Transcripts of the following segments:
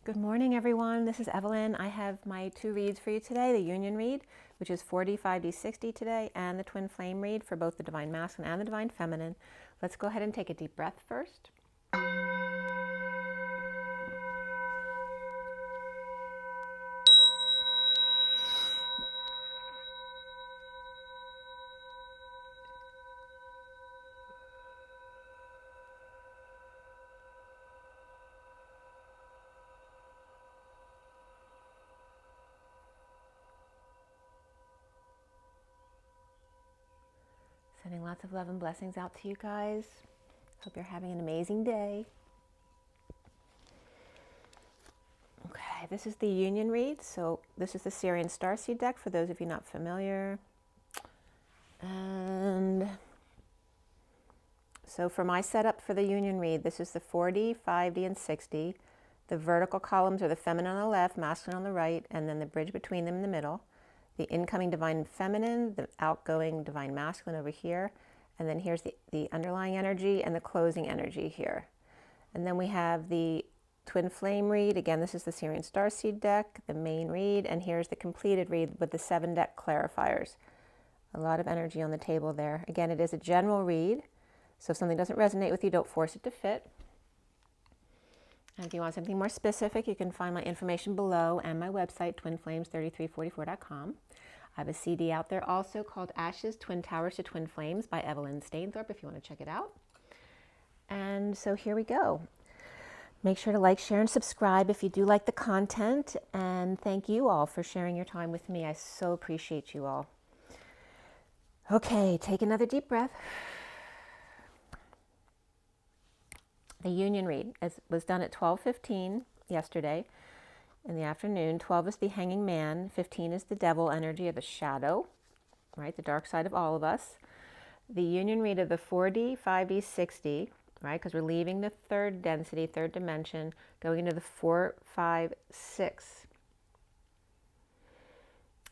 Good morning, everyone. This is Evelyn. I have my two reads for you today, the Union read, which is 4D, 5D, 6D today, and the Twin Flame read for both the Divine Masculine and the Divine Feminine. Let's go ahead and take a deep breath first. Sending lots of love and blessings out to you guys. Hope you're having an amazing day. Okay, this is the Union read. So this is the SIRIAN Starseed deck for those of you not familiar. And so for my setup for the Union read, this is the 4D, 5D, and 6D. The vertical columns are the feminine on the left, masculine on the right, and then the bridge between them in the middle. The incoming Divine Feminine, the outgoing Divine Masculine over here, and then here's the underlying energy and the closing energy here. And then we have the Twin Flame read. Again, this is the SIRIAN Starseed deck, the main read, and here's the completed read with the 7 deck clarifiers. A lot of energy on the table there. Again, it is a general read, so if something doesn't resonate with you, don't force it to fit. And if you want something more specific, you can find my information below and my website, twinflames3344.com. I have a CD out there also called Ashes, Twin Towers to Twin Flames by Evelyn Stainthorpe if you want to check it out. And so here we go. Make sure to like, share, and subscribe if you do like the content. And thank you all for sharing your time with me. I so appreciate you all. Okay, take another deep breath. The Union read was done at 12:15 yesterday in the afternoon. 12 is the hanging man. 15 is the devil energy of the shadow, right? The dark side of all of us. The Union read of the 4D, 5D, 6D, right? Because we're leaving the third density, third dimension, going into the 4, 5, 6.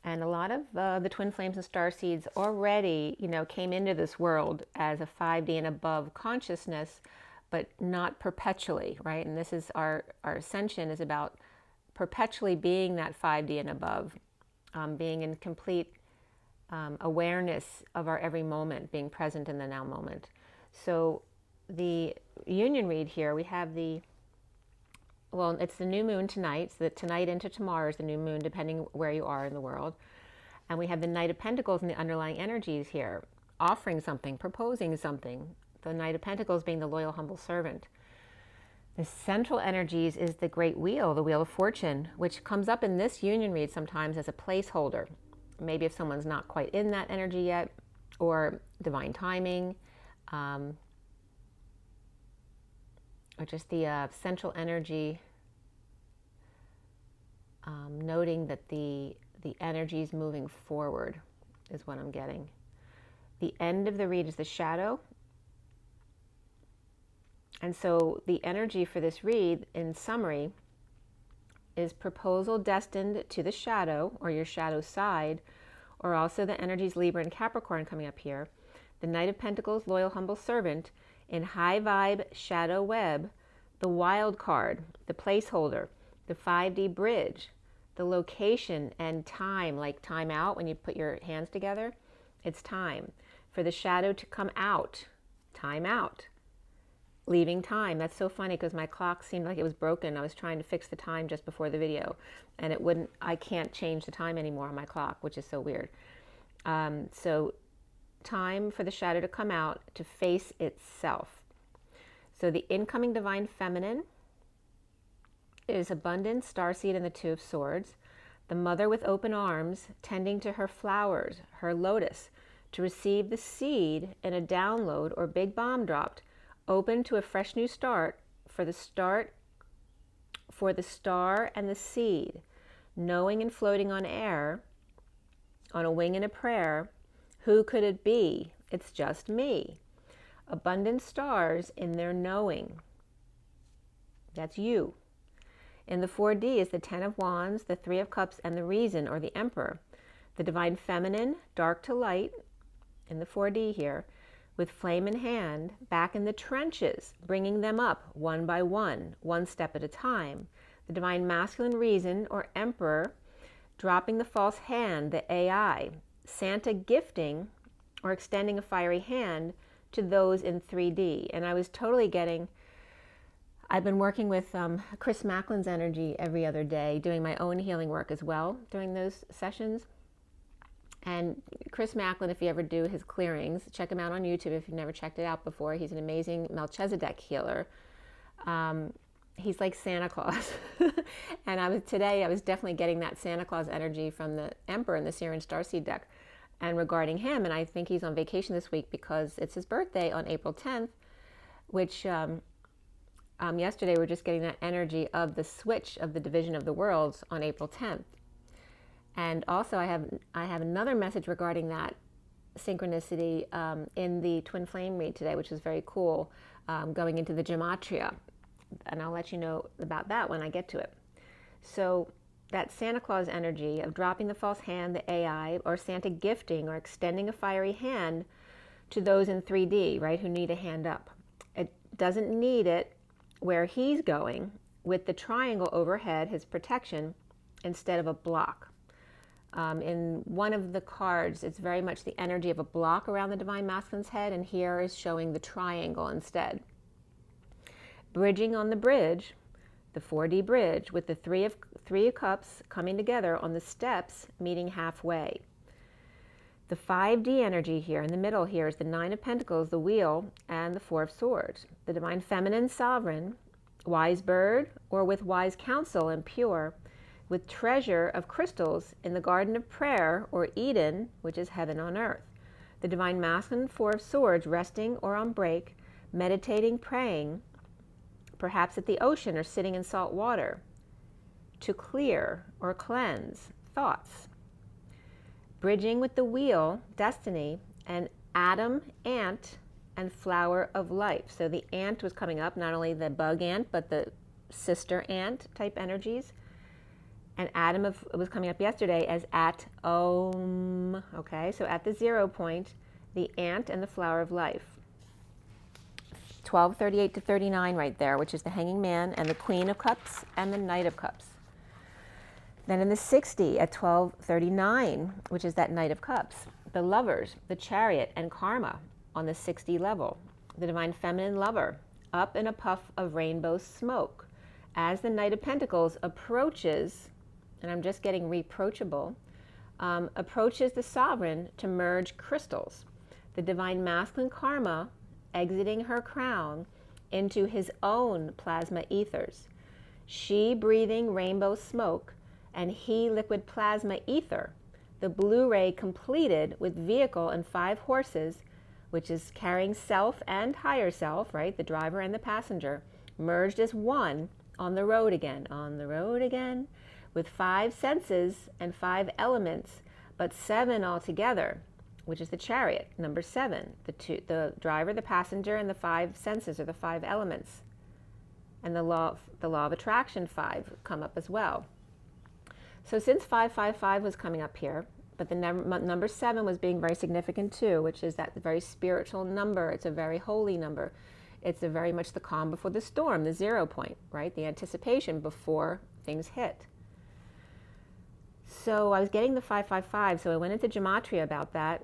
And a lot of the Twin Flames and Star Seeds already, came into this world as a 5D and above consciousness, but not perpetually, right? And this is our ascension is about perpetually being that 5D and above, being in complete awareness of our every moment, being present in the now moment. So the Union read here, we have it's the new moon tonight, so that tonight into tomorrow is the new moon, depending where you are in the world. And we have the Knight of Pentacles and the underlying energies here, offering something, proposing something. The Knight of Pentacles being the loyal, humble servant. The central energies is the Great Wheel, the Wheel of Fortune, which comes up in this Union read sometimes as a placeholder. Maybe if someone's not quite in that energy yet, or divine timing, or just the central energy, noting that the energy is moving forward is what I'm getting. The end of the read is the shadow. And so the energy for this read, in summary, is proposal destined to the shadow, or your shadow side, or also the energies Libra and Capricorn coming up here. The Knight of Pentacles, loyal, humble servant, in high vibe shadow web, the wild card, the placeholder, the 5D bridge, the location and time, like time out when you put your hands together, it's time. For the shadow to come out, time out. Leaving time. That's so funny because my clock seemed like it was broken. I was trying to fix the time just before the video and it wouldn't, I can't change the time anymore on my clock, which is so weird. So time for the shadow to come out, to face itself. So the incoming Divine Feminine is abundance, starseed, and the 2 of Swords. The mother with open arms, tending to her flowers, her lotus, to receive the seed in a download or big bomb dropped, open to a fresh new start, for the star and the seed, knowing and floating on air, on a wing and a prayer. Who could it be? It's just me. Abundant stars in their knowing. That's you. In the 4D is the 10 of Wands, the 3 of Cups, and the Reason, or the Emperor. The Divine Feminine, dark to light, in the 4D here, with flame in hand, back in the trenches, bringing them up one by one step at a time. The divine masculine reason or emperor, dropping the false hand, the AI, Santa gifting or extending a fiery hand to those in 3D. And I was totally getting, I've been working with Chris Macklin's energy every other day, doing my own healing work as well during those sessions. And Chris Macklin, if you ever do his clearings, check him out on YouTube if you've never checked it out before. He's an amazing Melchizedek healer. He's like Santa Claus. And I was definitely getting that Santa Claus energy from the Emperor in the SIRIAN Starseed deck. And regarding him, and I think he's on vacation this week because it's his birthday on April 10th, which yesterday we were just getting that energy of the switch of the division of the worlds on April 10th. And also I have another message regarding that synchronicity in the Twin Flame read today, which is very cool, going into the gematria. And I'll let you know about that when I get to it. So that Santa Claus energy of dropping the false hand, the AI, or Santa gifting or extending a fiery hand to those in 3D, right, who need a hand up. It doesn't need it where he's going with the triangle overhead, his protection, instead of a block. In one of the cards, it's very much the energy of a block around the Divine Masculine's head, and here is showing the triangle instead. Bridging on the bridge, the 4D bridge, with the three of Cups coming together on the steps, meeting halfway. The 5D energy here in the middle here is the 9 of Pentacles, the wheel, and the 4 of Swords. The Divine Feminine Sovereign, wise bird, or with wise counsel and pure, with treasure of crystals in the Garden of Prayer, or Eden, which is heaven on earth. The Divine Masculine 4 of Swords, resting or on break, meditating, praying, perhaps at the ocean or sitting in salt water, to clear or cleanse thoughts. Bridging with the wheel, destiny, and atom, ant, and flower of life. So the ant was coming up, not only the bug ant, but the sister ant type energies. And Adam was coming up yesterday as at Om. Okay, so at the 0 point, the ant and the flower of life. 12:38 to 39 right there, which is the Hanging Man and the Queen of Cups and the Knight of Cups. Then in the 60 at 12:39, which is that Knight of Cups, the Lovers, the Chariot, and Karma on the 60 level. The Divine Feminine Lover, up in a puff of rainbow smoke. As the Knight of Pentacles approaches, and I'm just getting reproachable, approaches the Sovereign to merge crystals. The Divine Masculine Karma exiting her crown into his own plasma ethers. She breathing rainbow smoke, and he liquid plasma ether. The Blu-ray completed with vehicle and 5 horses, which is carrying self and higher self, right? The driver and the passenger, merged as one on the road again, with 5 senses and 5 elements, but 7 altogether, which is the Chariot, number 7. The driver, the passenger, and the 5 senses, or the 5 elements. And the law of attraction 5 come up as well. So since 555 was coming up here, but the number 7 was being very significant too, which is that very spiritual number. It's a very holy number. It's a very much the calm before the storm, the 0 point, right? The anticipation before things hit. So I was getting the 555, so I went into gematria about that,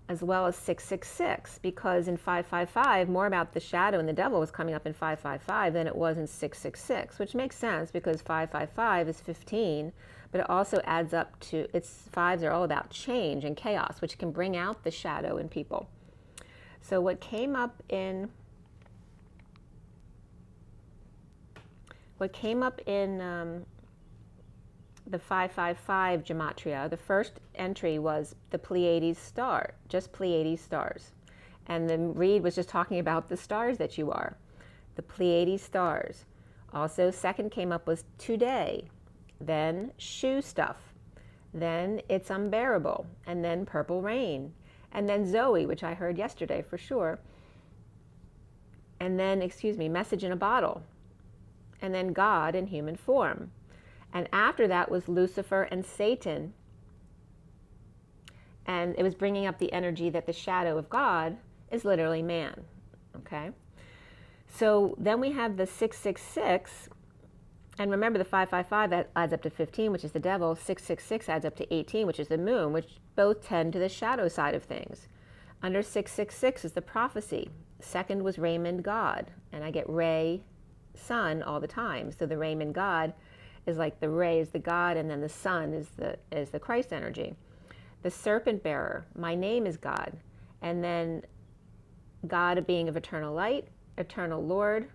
as well as 666, because in 555, more about the shadow and the devil was coming up in 555 than it was in 666, which makes sense because 555 is 15, but it also adds up to, its 5s are all about change and chaos, which can bring out the shadow in people. So what came up in the 555 gematria, the first entry was the Pleiades star, just Pleiades stars. And the read was just talking about the stars that you are, the Pleiades stars. Also, second came up was today, then shoe stuff, then it's unbearable, and then purple rain, and then Zoe, which I heard yesterday for sure, and then, message in a bottle, and then God in human form. And after that was Lucifer and Satan. And it was bringing up the energy that the shadow of God is literally man. Okay? So then we have the 666, And remember, the 555 that adds up to 15, which is the devil. 666 adds up to 18, which is the moon, which both tend to the shadow side of things. Under 666 is the prophecy. Second was Raymond God, and I get Ray, sun all the time. So the Raymond God is like the Ray is the God, and then the sun is the Christ energy. The serpent bearer, my name is God, and then God, a being of eternal light, eternal Lord,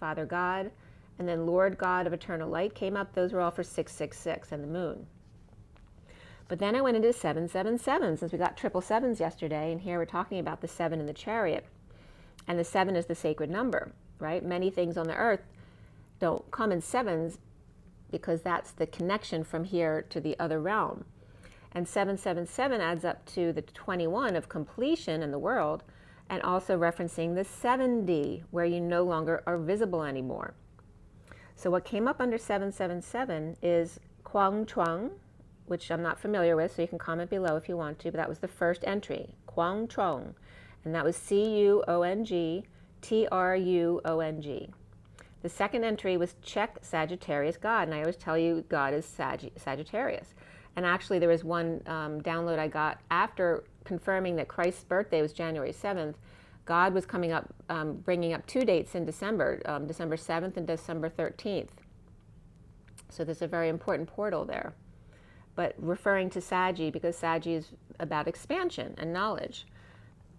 Father God, and then Lord God of eternal light came up. Those were all for 666 and the moon. But then I went into 777, since we got triple sevens yesterday, and here we're talking about the 7 in the chariot. And the 7 is the sacred number, right? Many things on the earth don't come in sevens because that's the connection from here to the other realm. And 777 adds up to the 21 of completion in the world, and also referencing the 70, where you no longer are visible anymore. So what came up under 777 is Kwang Trung, which I'm not familiar with, so you can comment below if you want to, but that was the first entry, Kwang Trung, and that was Cuong, Truong. The second entry was check Sagittarius God, and I always tell you God is Sagittarius. And actually there was one download I got after confirming that Christ's birthday was January 7th. God was coming up, bringing up 2 dates in December, December 7th and December 13th. So there's a very important portal there. But referring to Saggy, because Saggy is about expansion and knowledge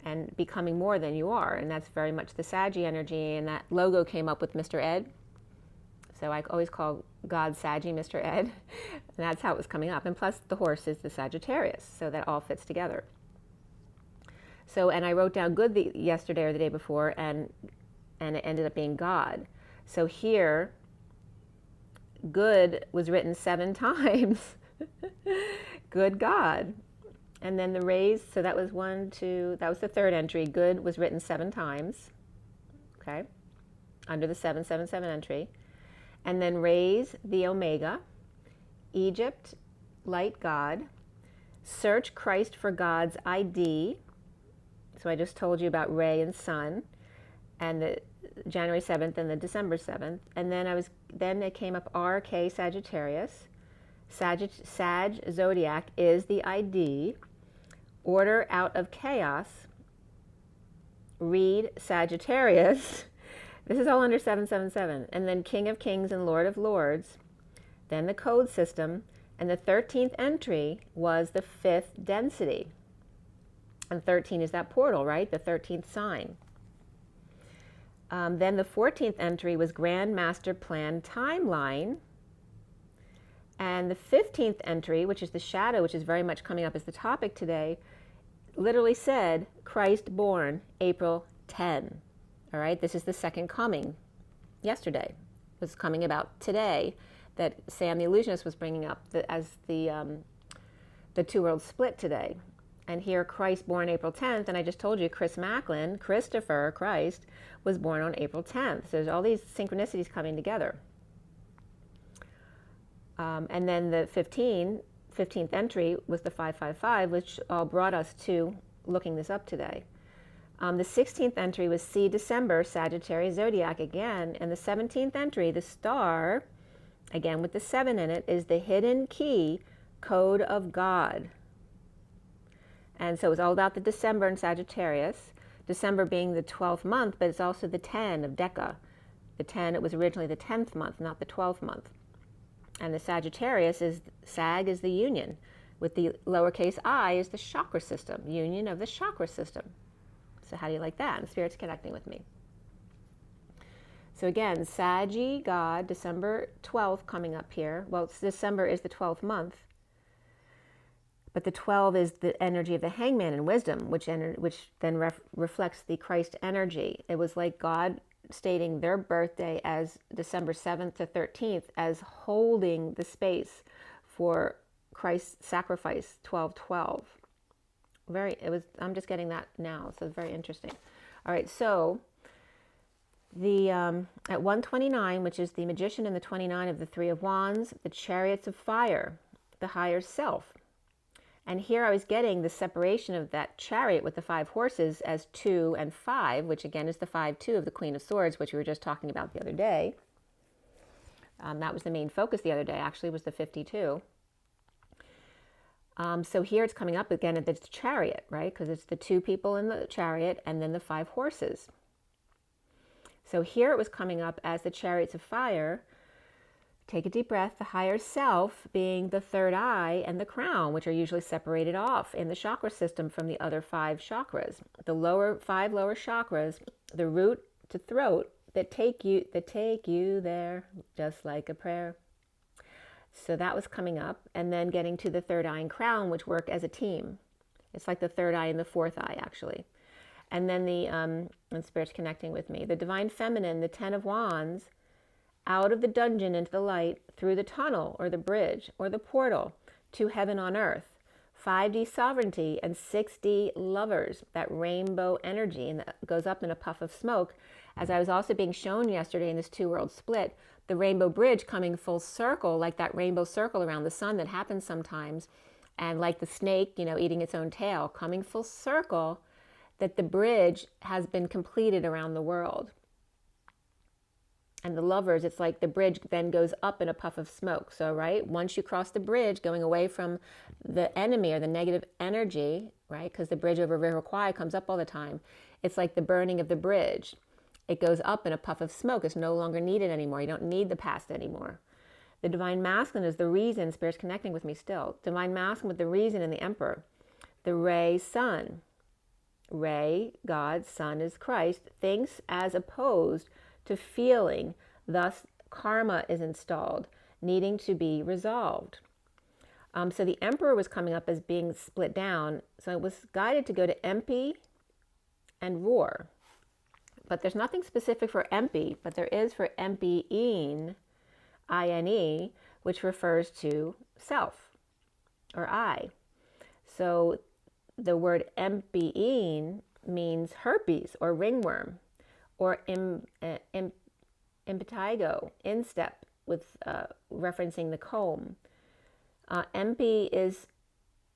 and becoming more than you are. And that's very much the Saggy energy. And that logo came up with Mr. Ed. So I always call God Saggy Mr. Ed. And that's how it was coming up. And plus the horse is the Sagittarius. So that all fits together. So, and I wrote down good yesterday or the day before, and it ended up being God. So here, good was written 7 times. Good God. And then the rays, so that was 1, 2, that was the third entry. Good was written 7 times, okay, under the 777 entry. And then rays, the Omega, Egypt, light God, search Christ for God's ID. So I just told you about Ray and Sun, and the January 7th and the December 7th. And then it came up RK Sagittarius. Sag Zodiac is the ID. Order out of chaos. Read Sagittarius. This is all under 777. And then King of Kings and Lord of Lords. Then the code system. And the 13th entry was the 5th density. And 13 is that portal, right? The 13th sign. Then the 14th entry was Grand Master Plan Timeline. And the 15th entry, which is the shadow, which is very much coming up as the topic today, literally said, Christ born April 10. All right, this is the second coming. Yesterday was coming about today that Sam the Illusionist was bringing up as the two worlds split today. And here, Christ born April 10th, and I just told you Chris Macklin, Christopher Christ, was born on April 10th. So there's all these synchronicities coming together. And then the 15th entry was the 555, which all brought us to looking this up today. The 16th entry was C December, Sagittarius Zodiac again, and the 17th entry, the star, again with the 7 in it, is the hidden key code of God. And so it was all about the December in Sagittarius, December being the 12th month, but it's also the 10 of Deca. The 10, it was originally the 10th month, not the 12th month. And the Sagittarius is, Sag is the union, with the lowercase I is the chakra system, union of the chakra system. So how do you like that? And Spirit's connecting with me. So again, Saggy, God, December 12th coming up here. Well, December is the 12th month. But the 12 is the energy of the hangman in wisdom, which then reflects the Christ energy. It was like God stating their birthday as December 7th to 13th as holding the space for Christ's sacrifice, 12:12. I'm just getting that now, so it's very interesting. All right, so the at 129, which is the Magician and the 29 of the Three of Wands, the Chariots of Fire, the higher self. And here I was getting the separation of that chariot with the 5 horses as 2 and 5, which again is the 5-2 of the Queen of Swords, which we were just talking about the other day. That was the main focus the other day, actually, was the 52. So here it's coming up again at the chariot, right? Because it's the 2 people in the chariot and then the 5 horses. So here it was coming up as the chariots of fire. Take a deep breath. The higher self being the 3rd eye and the crown, which are usually separated off in the chakra system from the other 5 chakras. The 5 lower chakras, the root to throat, that take you there, just like a prayer. So that was coming up, and then getting to the 3rd eye and crown, which work as a team. It's like the 3rd eye and the 4th eye, actually. And then and Spirit's connecting with me. The Divine Feminine, the 10 of Wands, out of the dungeon into the light, through the tunnel or the bridge or the portal to heaven on earth. 5D sovereignty and 6D lovers, that rainbow energy, and that goes up in a puff of smoke. As I was also being shown yesterday in this 2-world split, the rainbow bridge coming full circle, like that rainbow circle around the sun that happens sometimes, and like the snake, eating its own tail, coming full circle, that the bridge has been completed around the world. And the lovers, it's like the bridge then goes up in a puff of smoke. So, right, once you cross the bridge, going away from the enemy or the negative energy, right, because the bridge over River Kwai comes up all the time, it's like the burning of the bridge. It goes up in a puff of smoke. It's no longer needed anymore. You don't need the past anymore. The Divine Masculine is the reason. Spirit's connecting with me still. Divine Masculine with the reason and the Emperor. The Ray Sun. Ray, God, Sun is Christ, thinks as opposed to feeling. Thus, karma is installed, needing to be resolved. So the Emperor was coming up as being split down. So it was guided to go to Empi and Roar. But there's nothing specific for Empi, but there is for Empi-ine, I-N-E, which refers to self or I. So the word Empi-ine means herpes or ringworm, or impetigo, instep, with referencing the comb. Empi is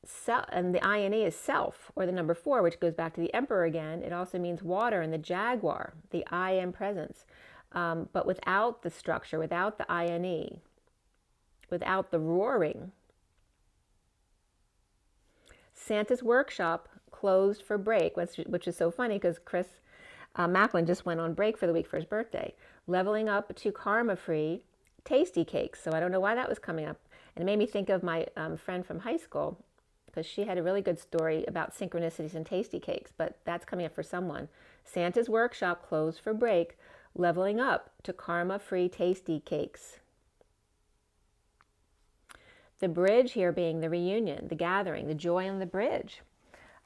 self, and the I-N-E is self, or the number 4, which goes back to the Emperor again. It also means water, and the jaguar, the I am presence. But without the structure, without the I-N-E, without the roaring. Santa's workshop closed for break, which is so funny because Chris Macklin just went on break for the week for his birthday. Leveling up to karma-free tasty cakes. So I don't know why that was coming up. And it made me think of my friend from high school, because she had a really good story about synchronicities and tasty cakes, but that's coming up for someone. Santa's workshop closed for break, leveling up to karma-free tasty cakes. The bridge here being the reunion, the gathering, the joy on the bridge.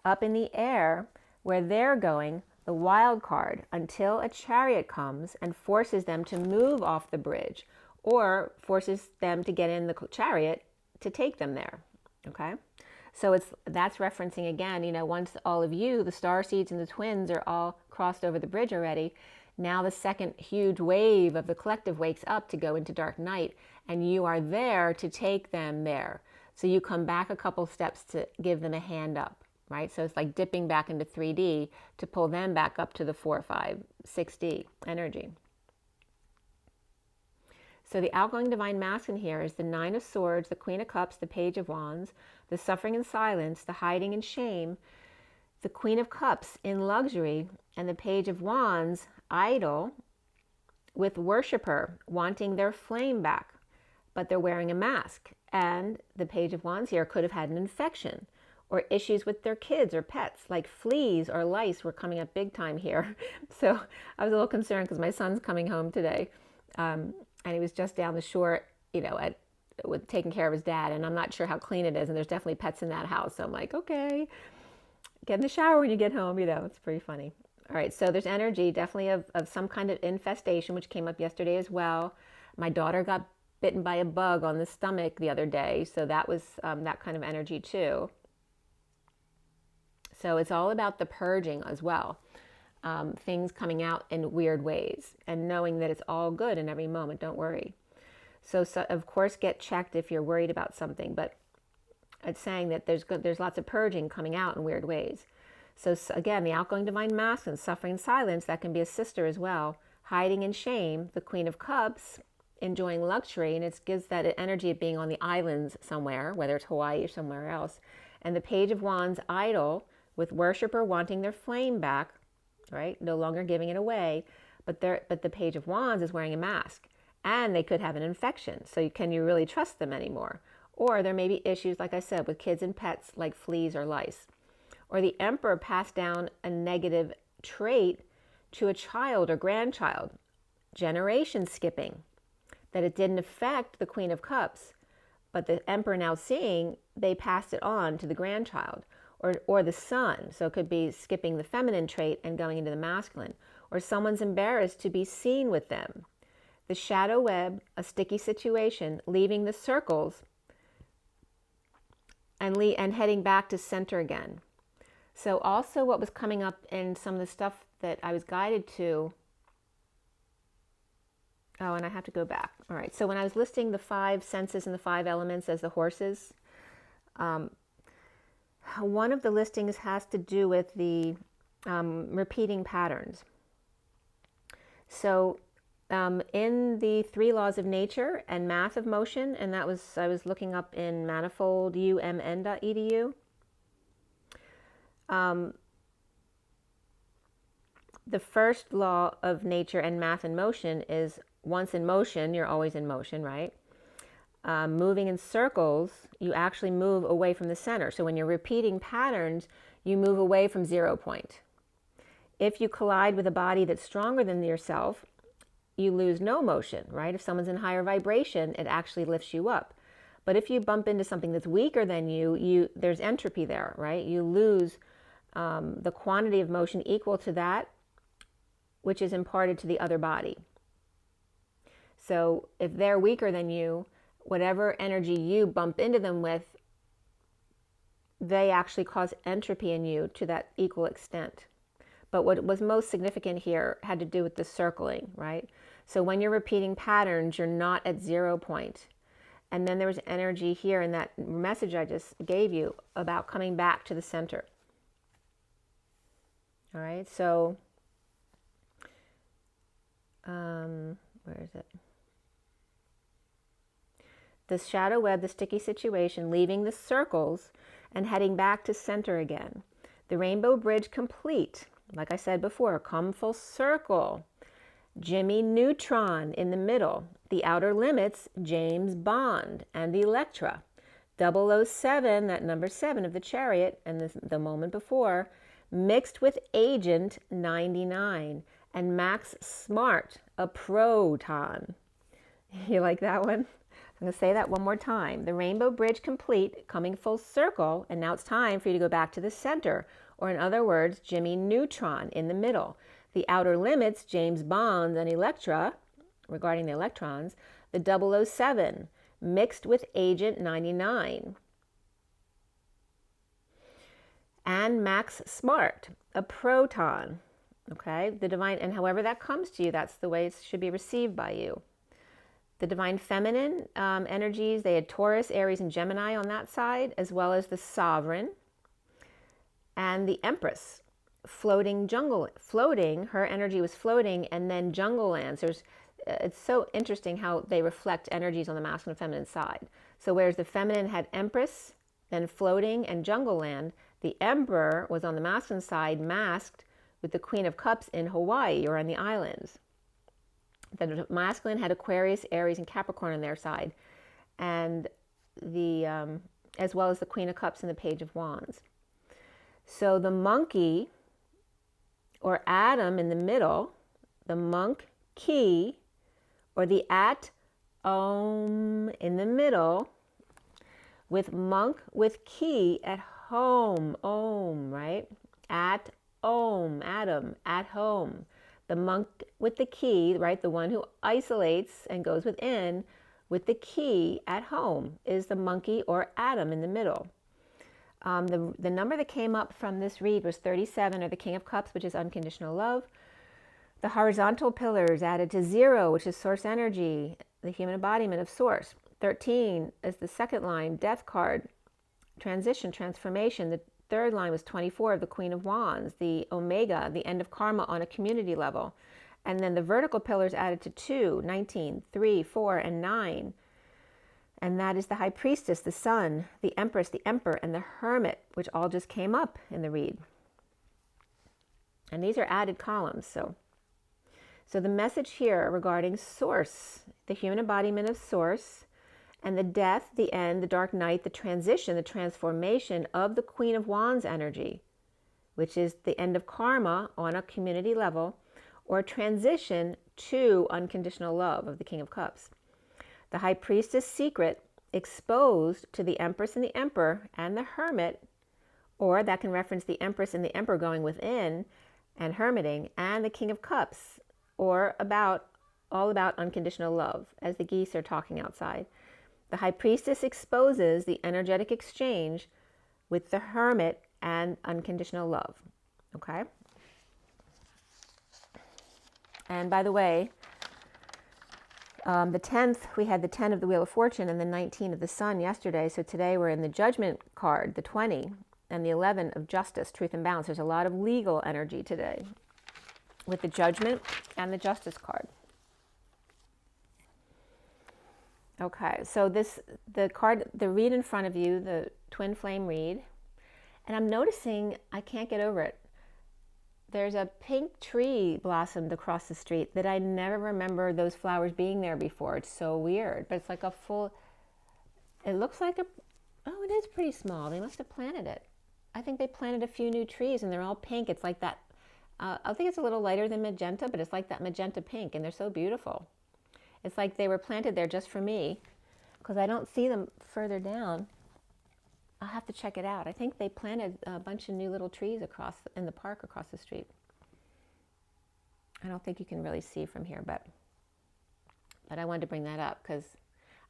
Up in the air, where they're going, the wild card, until a chariot comes and forces them to move off the bridge, or forces them to get in the chariot to take them there, okay? So that's referencing again, once all of you, the starseeds and the twins, are all crossed over the bridge already, now the second huge wave of the collective wakes up to go into dark night, and you are there to take them there. So you come back a couple steps to give them a hand up, right? So it's like dipping back into 3D to pull them back up to the 4, 5, 6D energy. So the outgoing Divine Masculine here is the 9 of Swords, the Queen of Cups, the Page of Wands, the suffering and silence, the hiding and shame, the Queen of Cups in luxury, and the Page of Wands, idle, with worshiper wanting their flame back, but they're wearing a mask. And the Page of Wands here could have had an infection or issues with their kids or pets, like fleas or lice were coming up big time here. So I was a little concerned because my son's coming home today. And he was just down the shore, with taking care of his dad, and I'm not sure how clean it is, and there's definitely pets in that house. So I'm like, okay, get in the shower when you get home, it's pretty funny. All right, so there's energy definitely of some kind of infestation, which came up yesterday as well. My daughter got bitten by a bug on the stomach the other day, so that was that kind of energy too. So it's all about the purging as well. Things coming out in weird ways, and knowing that it's all good in every moment. Don't worry. So of course, get checked if you're worried about something, but it's saying that there's lots of purging coming out in weird ways. So again, the outgoing Divine Masculine, suffering silence, that can be a sister as well. Hiding in shame, the Queen of Cups, enjoying luxury, and it gives that energy of being on the islands somewhere, whether it's Hawaii or somewhere else. And the Page of Wands idle, with worshiper wanting their flame back, right? No longer giving it away, but the Page of Wands is wearing a mask, and they could have an infection. So can you really trust them anymore? Or there may be issues, like I said, with kids and pets, like fleas or lice. Or the Emperor passed down a negative trait to a child or grandchild, generation skipping, that it didn't affect the Queen of Cups, but the Emperor now seeing, they passed it on to the grandchild, or the son. So it could be skipping the feminine trait and going into the masculine, or someone's embarrassed to be seen with them. The shadow web, a sticky situation, leaving the circles and heading back to center again. So also what was coming up in some of the stuff that I was guided to, oh, and I have to go back. All right, so when I was listing the 5 senses and the 5 elements as the horses, one of the listings has to do with the repeating patterns. So in the 3 laws of nature and math of motion, and I was looking up in manifoldumn.edu. The first law of nature and math and motion is once in motion, you're always in motion, right? Moving in circles, you actually move away from the center. So when you're repeating patterns, you move away from 0 point. If you collide with a body that's stronger than yourself, you lose no motion, right? If someone's in higher vibration, it actually lifts you up. But if you bump into something that's weaker than you, there's entropy there, right? You lose the quantity of motion equal to that which is imparted to the other body. So if they're weaker than you, whatever energy you bump into them with, they actually cause entropy in you to that equal extent. But what was most significant here had to do with the circling, right? So when you're repeating patterns, you're not at 0 point. And then there was energy here in that message I just gave you about coming back to the center. All right, so where is it? The shadow web, the sticky situation, leaving the circles and heading back to center again. The rainbow bridge complete. Like I said before, come full circle. Jimmy Neutron in the middle. The outer limits, James Bond and Electra. 007, that number 7 of the Chariot, and the moment before, mixed with Agent 99 and Max Smart, a proton. You like that one? I'm going to say that one more time. The rainbow bridge complete, coming full circle, and now it's time for you to go back to the center, or in other words, Jimmy Neutron in the middle. The outer limits, James Bond and Electra, regarding the electrons, the 007, mixed with Agent 99. And Max Smart, a proton. Okay, the divine, and however that comes to you, that's the way it should be received by you. The divine feminine energies, they had Taurus, Aries, and Gemini on that side, as well as the sovereign and the Empress. Floating, her energy was floating, and then jungle lands. It's so interesting how they reflect energies on the masculine and feminine side. So whereas the feminine had Empress, then floating and jungle land, the Emperor was on the masculine side, masked with the Queen of Cups in Hawaii or on the islands. The masculine had Aquarius, Aries, and Capricorn on their side, and as well as the Queen of Cups and the Page of Wands. So the monkey, or atom in the middle, the monk key, or the om in the middle, with monk with key at home, om, right? Atom, at home. The monk with the key, right, the one who isolates and goes within, with the key at home, is the monkey or atom in the middle. The number that came up from this read was 37, or the King of Cups, which is unconditional love. The horizontal pillars added to 0, which is source energy, the human embodiment of source. 13 is the second line, death card, transition, transformation. The third line was 24 of the Queen of Wands, the Omega, the end of karma on a community level. And then the vertical pillars added to 2, 19, 3, 4, and 9. And that is the High Priestess, the Sun, the Empress, the Emperor, and the Hermit, which all just came up in the read. And these are added columns. So the message here regarding Source, the human embodiment of Source, and the death, the end, the dark night, the transition, the transformation of the Queen of Wands energy, which is the end of karma on a community level, or transition to unconditional love of the King of Cups. The High Priestess secret exposed to the Empress and the Emperor and the Hermit, or that can reference the Empress and the Emperor going within and hermiting, and the King of Cups, or all about unconditional love, as the geese are talking outside. The High Priestess exposes the energetic exchange with the Hermit and unconditional love. Okay? And by the way, the 10th, we had the 10 of the Wheel of Fortune and the 19 of the Sun yesterday. So today we're in the Judgment card, the 20, and the 11 of Justice, Truth and Balance. There's a lot of legal energy today with the Judgment and the Justice card. Okay, so the card, the read in front of you, the Twin Flame read, and I'm noticing I can't get over it. There's a pink tree blossomed across the street that I never remember those flowers being there before. It's so weird, but it's like a full, it looks like oh, it is pretty small. They must have planted it. I think they planted a few new trees and they're all pink. It's like that, I think it's a little lighter than magenta, but it's like that magenta pink, and they're so beautiful. It's like they were planted there just for me, because I don't see them further down. I'll have to check it out. I think they planted a bunch of new little trees in the park across the street. I don't think you can really see from here, but I wanted to bring that up because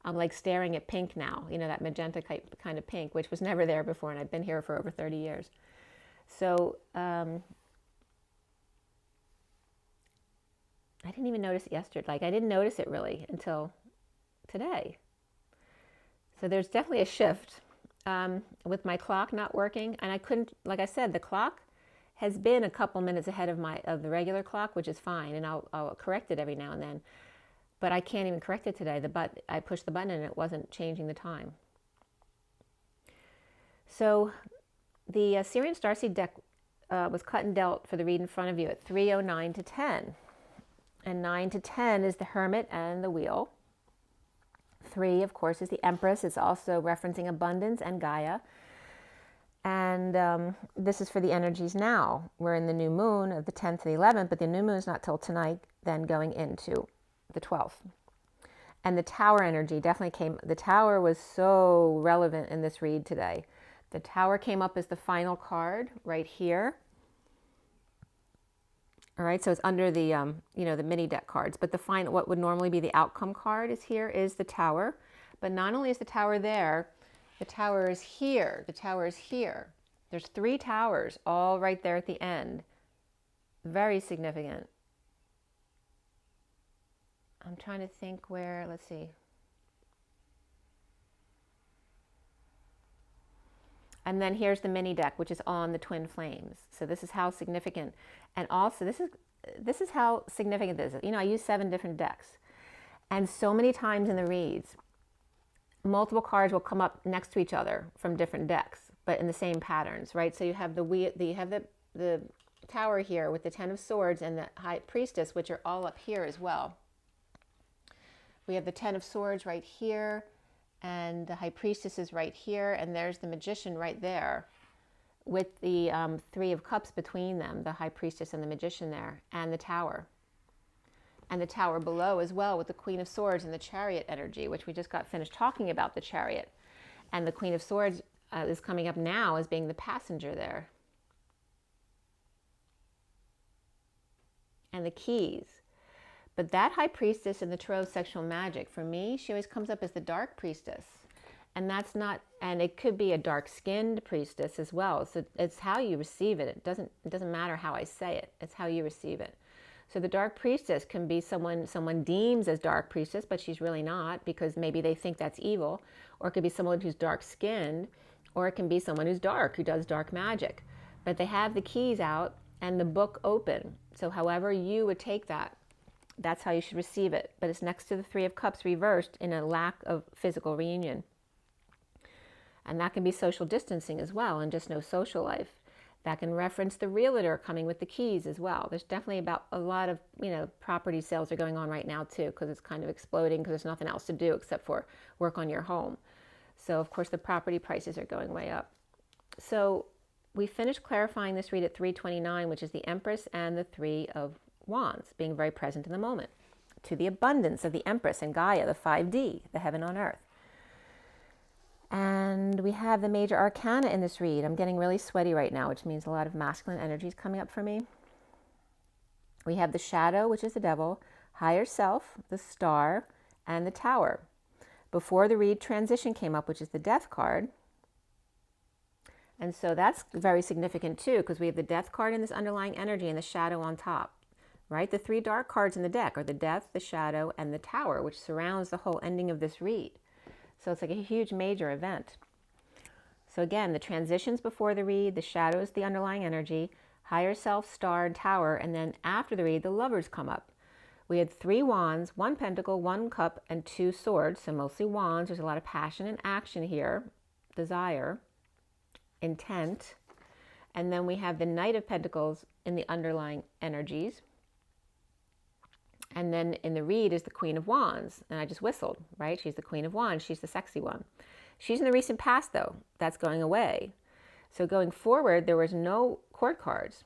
I'm like staring at pink now, you know, that magenta kind of pink, which was never there before, and I've been here for over 30 years. So I didn't even notice it yesterday. Like, I didn't notice it really until today. So there's definitely a shift. With my clock not working, and I couldn't, like I said, the clock has been a couple minutes ahead of the regular clock, which is fine, and I'll correct it every now and then, but I can't even correct it today. I pushed the button and it wasn't changing the time. So the SIRIAN Starseed deck was cut and dealt for the read in front of you at 3:09 to 10, and 9 to 10 is the Hermit and the Wheel. 3, of course, is the Empress. It's also referencing abundance and Gaia. And this is for the energies now. We're in the new moon of the 10th and the 11th, but the new moon is not till tonight, then going into the 12th. And the Tower energy definitely came. The Tower was so relevant in this read today. The Tower came up as the final card right here. All right, so it's under the, the mini deck cards. But what would normally be the outcome card is the Tower. But not only is the Tower there, the Tower is here. The Tower is here. There's 3 towers all right there at the end. Very significant. I'm trying to think where, let's see. And then here's the mini deck, which is on the Twin Flames. So this is how significant. And also, this is how significant this is. You know, I use 7 different decks. And so many times in the reads, multiple cards will come up next to each other from different decks, but in the same patterns, right? So you have the Tower here with the 10 of Swords and the High Priestess, which are all up here as well. We have the 10 of Swords right here, and the High Priestess is right here, and there's the Magician right there with the 3 of Cups between them, the High Priestess and the Magician there, and the Tower. And the Tower below as well with the Queen of Swords and the Chariot energy, which we just got finished talking about the Chariot. And the Queen of Swords is coming up now as being the passenger there. And the Keys. But that High Priestess in the Tarot Sexual Magic, for me, she always comes up as the Dark Priestess. And that's not, and it could be a dark-skinned priestess as well. So it's how you receive it. It doesn't matter how I say it. It's how you receive it. So the Dark Priestess can be someone deems as Dark Priestess, but she's really not, because maybe they think that's evil. Or it could be someone who's dark-skinned, or it can be someone who's dark, who does dark magic. But they have the keys out and the book open. So however you would take that That's how you should receive it. But it's next to the Three of Cups reversed in a lack of physical reunion. And that can be social distancing as well, and just no social life. That can reference the realtor coming with the keys as well. There's definitely about a lot of, property sales are going on right now too, because it's kind of exploding because there's nothing else to do except for work on your home. So of course the property prices are going way up. So we finished clarifying this read at 329, which is the Empress and the Three of Wands, being very present in the moment. To the abundance of the Empress and Gaia, the 5D, the heaven on earth. And we have the major arcana in this read. I'm getting really sweaty right now, which means a lot of masculine energy is coming up for me. We have the Shadow, which is the Devil, Higher Self, the Star, and the Tower. Before the read, Transition came up, which is the Death card. And so that's very significant too, because we have the Death card in this underlying energy and the Shadow on top, right? The 3 dark cards in the deck are the Death, the Shadow, and the Tower, which surrounds the whole ending of this read. So it's like a huge major event. So again, the transitions before the read, the shadows, the underlying energy, higher self, star, and tower, and then after the read, the lovers come up. We had 3 wands, 1 pentacle, 1 cup, and 2 swords, so mostly wands. There's a lot of passion and action here, desire, intent. And then we have the Knight of Pentacles in the underlying energies. And then in the read is the Queen of Wands. And I just whistled, right? She's the Queen of Wands. She's the sexy one. She's in the recent past, though. That's going away. So going forward, there was no court cards.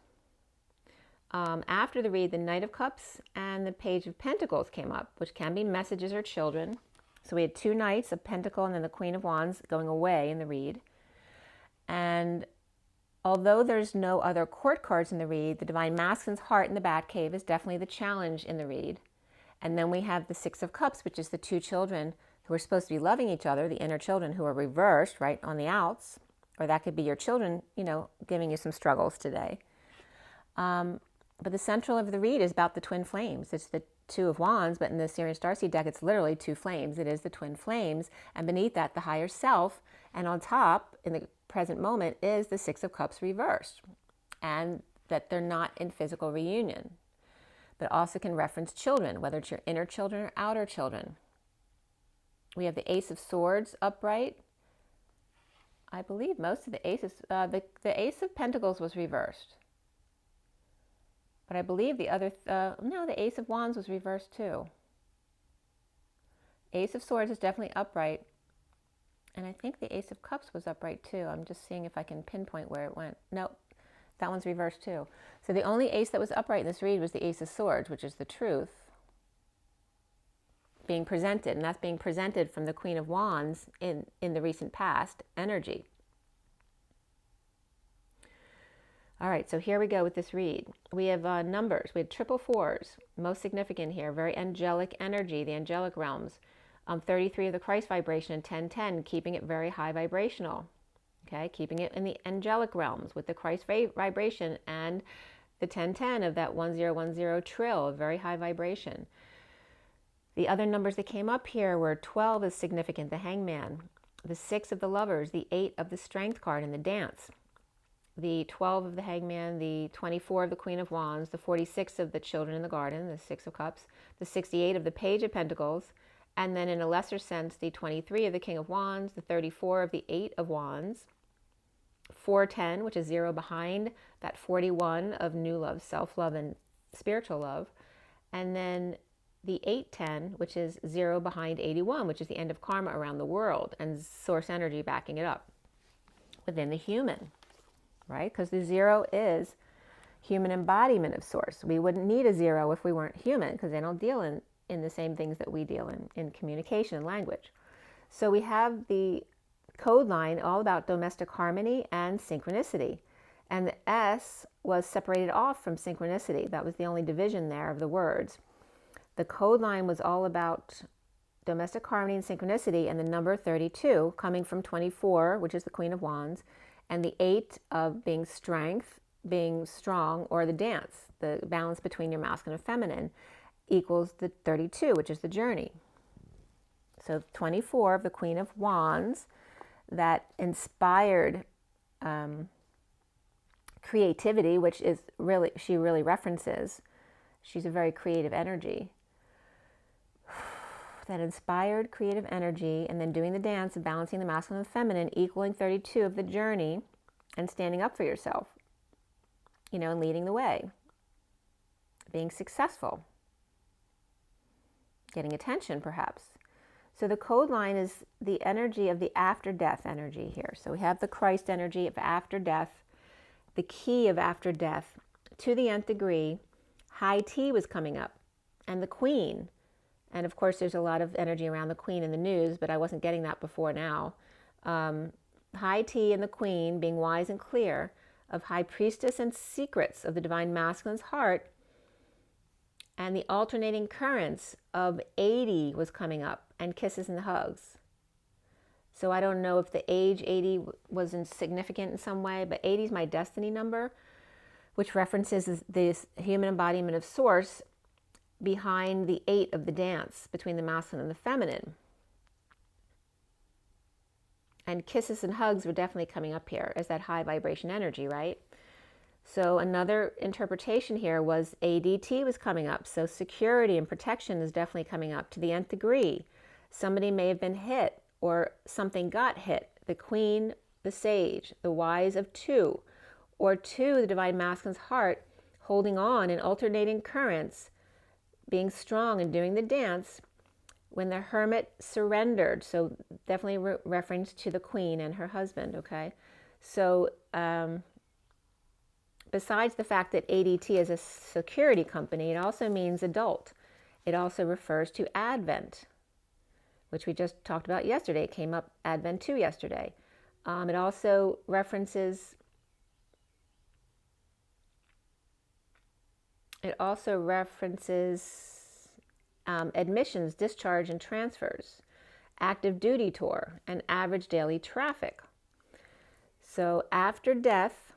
After the read, the Knight of Cups and the Page of Pentacles came up, which can be messages or children. So we had 2 Knights, a Pentacle, and then the Queen of Wands going away in the read. And although there's no other court cards in the read, the Divine Masculine's heart in the Batcave is definitely the challenge in the read. And then we have the 6 of Cups, which is the 2 children who are supposed to be loving each other, the inner children who are reversed, right, on the outs. Or that could be your children, giving you some struggles today. But the central of the read is about the twin flames. It's the 2 of Wands, but in the SIRIAN Starseed deck, it's literally 2 flames. It is the twin flames. And beneath that, the higher self. And on top, in the present moment, is the 6 of Cups reversed, and that they're not in physical reunion, but also can reference children, whether it's your inner children or outer children. We have the Ace of Swords upright. I believe most of the aces, the Ace of Pentacles was reversed, but I believe the other, no, the Ace of Wands was reversed too. Ace of Swords is definitely upright. And I think the Ace of Cups was upright too. I'm just seeing if I can pinpoint where it went. Nope, that one's reversed too. So the only ace that was upright in this read was the Ace of Swords, which is the truth being presented. And that's being presented from the Queen of Wands in the recent past energy. All right, so here we go with this read. We have numbers. We had triple 4s, most significant here. Very angelic energy, the angelic realms. 33 of the Christ vibration and 1010, keeping it very high vibrational. Okay, keeping it in the angelic realms with the Christ vibration and the 1010 of that 1010 trill, a very high vibration. The other numbers that came up here were 12 is significant, the Hangman, the 6 of the Lovers, the 8 of the Strength card in the dance, the 12 of the Hangman, the 24 of the Queen of Wands, the 46 of the Children in the Garden, the 6 of Cups, the 68 of the Page of Pentacles, and then in a lesser sense, the 23 of the King of Wands, the 34 of the 8 of Wands, 410, which is 0 behind that 41 of new love, self-love, and spiritual love, and then the 810, which is 0 behind 81, which is the end of karma around the world, and source energy backing it up within the human, right? Because the 0 is human embodiment of source. We wouldn't need a 0 if we weren't human, because they don't deal in the same things that we deal in communication and language. So we have the code line all about domestic harmony and synchronicity. And the S was separated off from synchronicity. That was the only division there of the words. The code line was all about domestic harmony and synchronicity, and the number 32 coming from 24, which is the Queen of Wands, and the 8 of being strength, being strong, or the dance, the balance between your masculine and feminine, equals the 32, which is the journey. So 24 of the Queen of Wands, that inspired creativity, which is really, she really references. She's a very creative energy. that inspired creative energy, and then doing the dance of balancing the masculine and feminine, equaling 32 of the journey, and standing up for yourself, and leading the way, being successful, getting attention perhaps. So the code line is the energy of the after death energy here. So we have the Christ energy of after death, the key of after death. To the nth degree, high T was coming up, and the Queen. And of course, there's a lot of energy around the Queen in the news, but I wasn't getting that before now. High T and the Queen being wise and clear, of High Priestess and secrets of the Divine Masculine's heart, and the alternating currents of 80 was coming up, and kisses and hugs. So I don't know if the age 80 was insignificant in some way, but 80 is my destiny number, which references this human embodiment of Source behind the 8 of the dance between the masculine and the feminine. And kisses and hugs were definitely coming up here as that high vibration energy, right? So another interpretation here was ADT was coming up. So security and protection is definitely coming up to the nth degree. Somebody may have been hit or something got hit. The Queen, the Sage, the Wise of 2, or 2, the Divine Masculine's heart, holding on in alternating currents, being strong and doing the dance when the Hermit surrendered. So definitely reference to the Queen and her husband, okay? So besides the fact that ADT is a security company, it also means adult. It also refers to Advent, which we just talked about yesterday. It came up Advent 2 yesterday. It also references admissions, discharge, and transfers, active duty tour, and average daily traffic. So after death,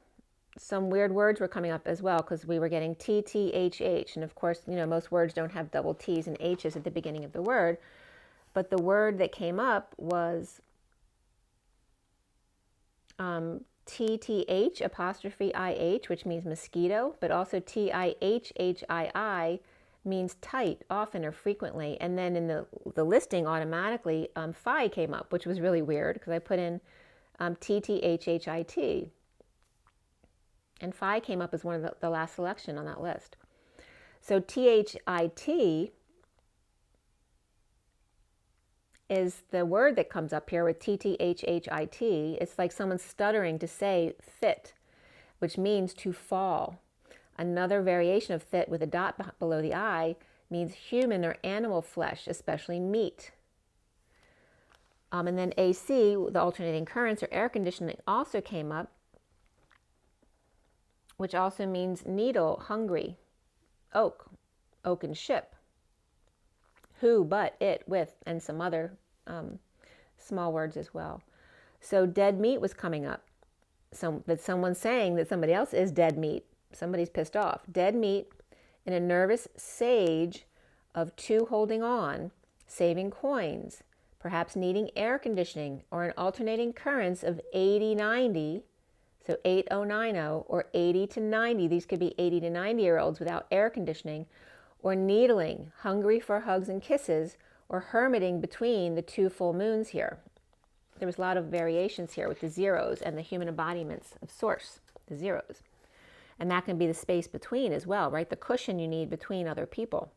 some weird words were coming up as well, because we were getting T, T, H, H. And of course, most words don't have double T's and H's at the beginning of the word. But the word that came up was TTH apostrophe IH, which means mosquito, but also TIHHII means tight, often or frequently. And then in the listing automatically, phi came up, which was really weird because I put in TTHHIT. And phi came up as one of the last selection on that list. So THIT is the word that comes up here with TTHHIT. It's like someone stuttering to say fit, which means to fall. Another variation of fit with a dot below the I means human or animal flesh, especially meat. And then AC, the alternating currents or air conditioning, also came up, which also means needle, hungry, oak, oaken ship. Who, but, it, with, and some other small words as well. So dead meat was coming up. That someone's saying that somebody else is dead meat. Somebody's pissed off. Dead meat in a nervous sage of 2 holding on, saving coins, perhaps needing air conditioning or an alternating currents of 80-90, so 8090 or 80 to 90. These could be 80 to 90-year-olds without air conditioning, or needling, hungry for hugs and kisses, or hermiting between the 2 full moons here. There was a lot of variations here with the zeros and the human embodiments of Source, the zeros. And that can be the space between as well, right? The cushion you need between other people.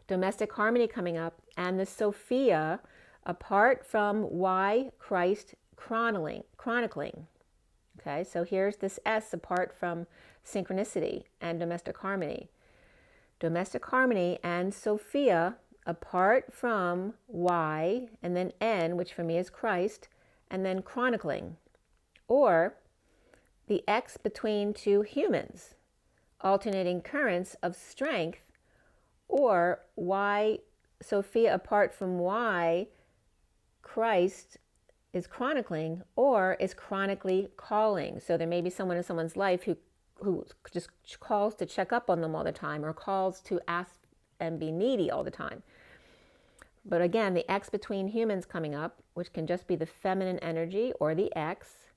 Domestic harmony coming up, and the Sophia, apart from why Christ chronicling. Okay, so here's this S apart from synchronicity and domestic harmony. Domestic harmony and Sophia apart from Y, and then N, which for me is Christ, and then chronicling. Or the X between 2 humans, alternating currents of strength, or Y, Sophia apart from Y, Christ is chronicling, or is chronically calling. So there may be someone in someone's life who just calls to check up on them all the time, or calls to ask and be needy all the time. But again, the X between humans coming up, which can just be the feminine energy or the X,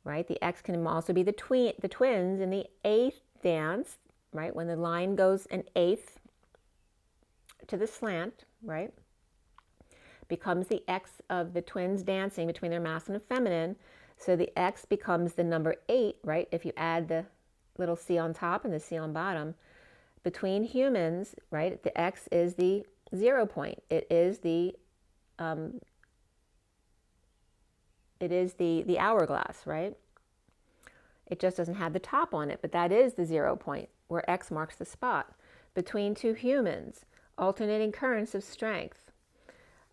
right? The X can also be the twins in the 8th dance, right? When the line goes an 8th to the slant, right? Becomes the X of the twins dancing between their masculine and feminine. So the X becomes the number 8, right? If you add the little C on top and the C on bottom. Between humans, right, the X is the 0 point. It is the hourglass, right? It just doesn't have the top on it, but that is the 0 point where X marks the spot. Between two humans, alternating currents of strength.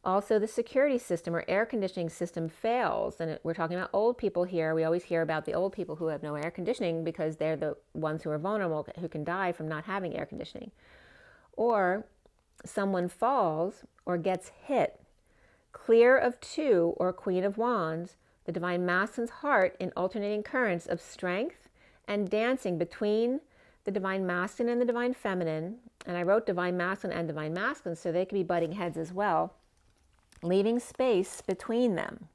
Also, the security system or air conditioning system fails. And we're talking about old people here. We always hear about the old people who have no air conditioning because they're the ones who are vulnerable, who can die from not having air conditioning. Or someone falls or gets hit. Clear of 2 or Queen of Wands, the Divine Masculine's heart in alternating currents of strength and dancing between the Divine Masculine and the Divine Feminine. And I wrote Divine Masculine and Divine Masculine so they could be butting heads as well. Leaving space between them.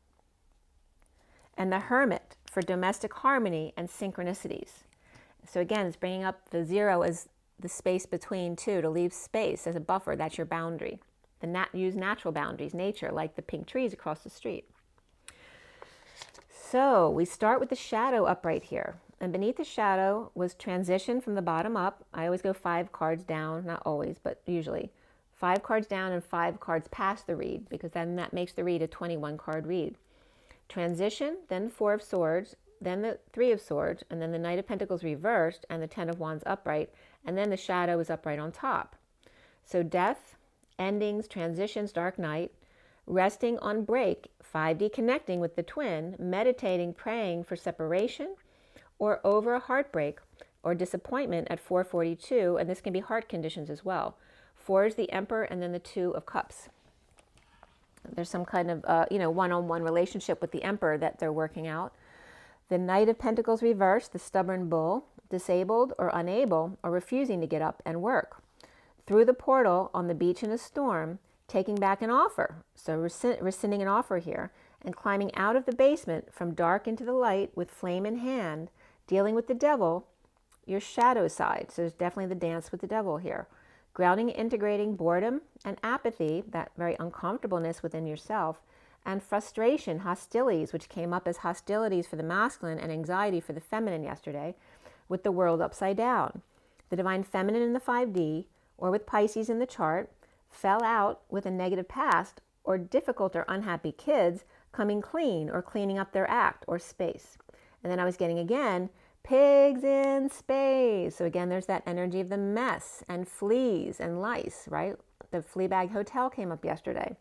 And the Hermit for domestic harmony and synchronicities. So again, it's bringing up the 0 as the space between two, to leave space as a buffer. That's your boundary. Use natural boundaries, nature, like the pink trees across the street. So we start with the shadow up right here. And beneath the shadow was transition from the bottom up. I always go 5 cards down, not always, but usually. 5 cards down and 5 cards past the read, because then that makes the read a 21 card read. Transition, then 4 of Swords, then the 3 of Swords, and then the Knight of Pentacles reversed, and the 10 of Wands upright, and then the shadow is upright on top. So death, endings, transitions, dark night, resting on break, 5D connecting with the twin, meditating, praying for separation, or over a heartbreak or disappointment at 442, and this can be heart conditions as well. 4 is the Emperor, and then the 2 of Cups. There's some kind of, one-on-one relationship with the Emperor that they're working out. The Knight of Pentacles reversed, the stubborn bull, disabled or unable or refusing to get up and work. Through the portal on the beach in a storm, taking back an offer. So rescinding an offer here, and climbing out of the basement from dark into the light with flame in hand, dealing with the devil, your shadow side. So there's definitely the dance with the devil here. Grounding, integrating boredom and apathy, that very uncomfortableness within yourself, and frustration, hostilities, which came up as hostilities for the masculine and anxiety for the feminine yesterday, with the world upside down. The Divine Feminine in the 5D, or with Pisces in the chart, fell out with a negative past, or difficult or unhappy kids coming clean or cleaning up their act or space. And then I was getting again, pigs in space. So again, there's that energy of the mess and fleas and lice, right? The Fleabag Hotel came up yesterday.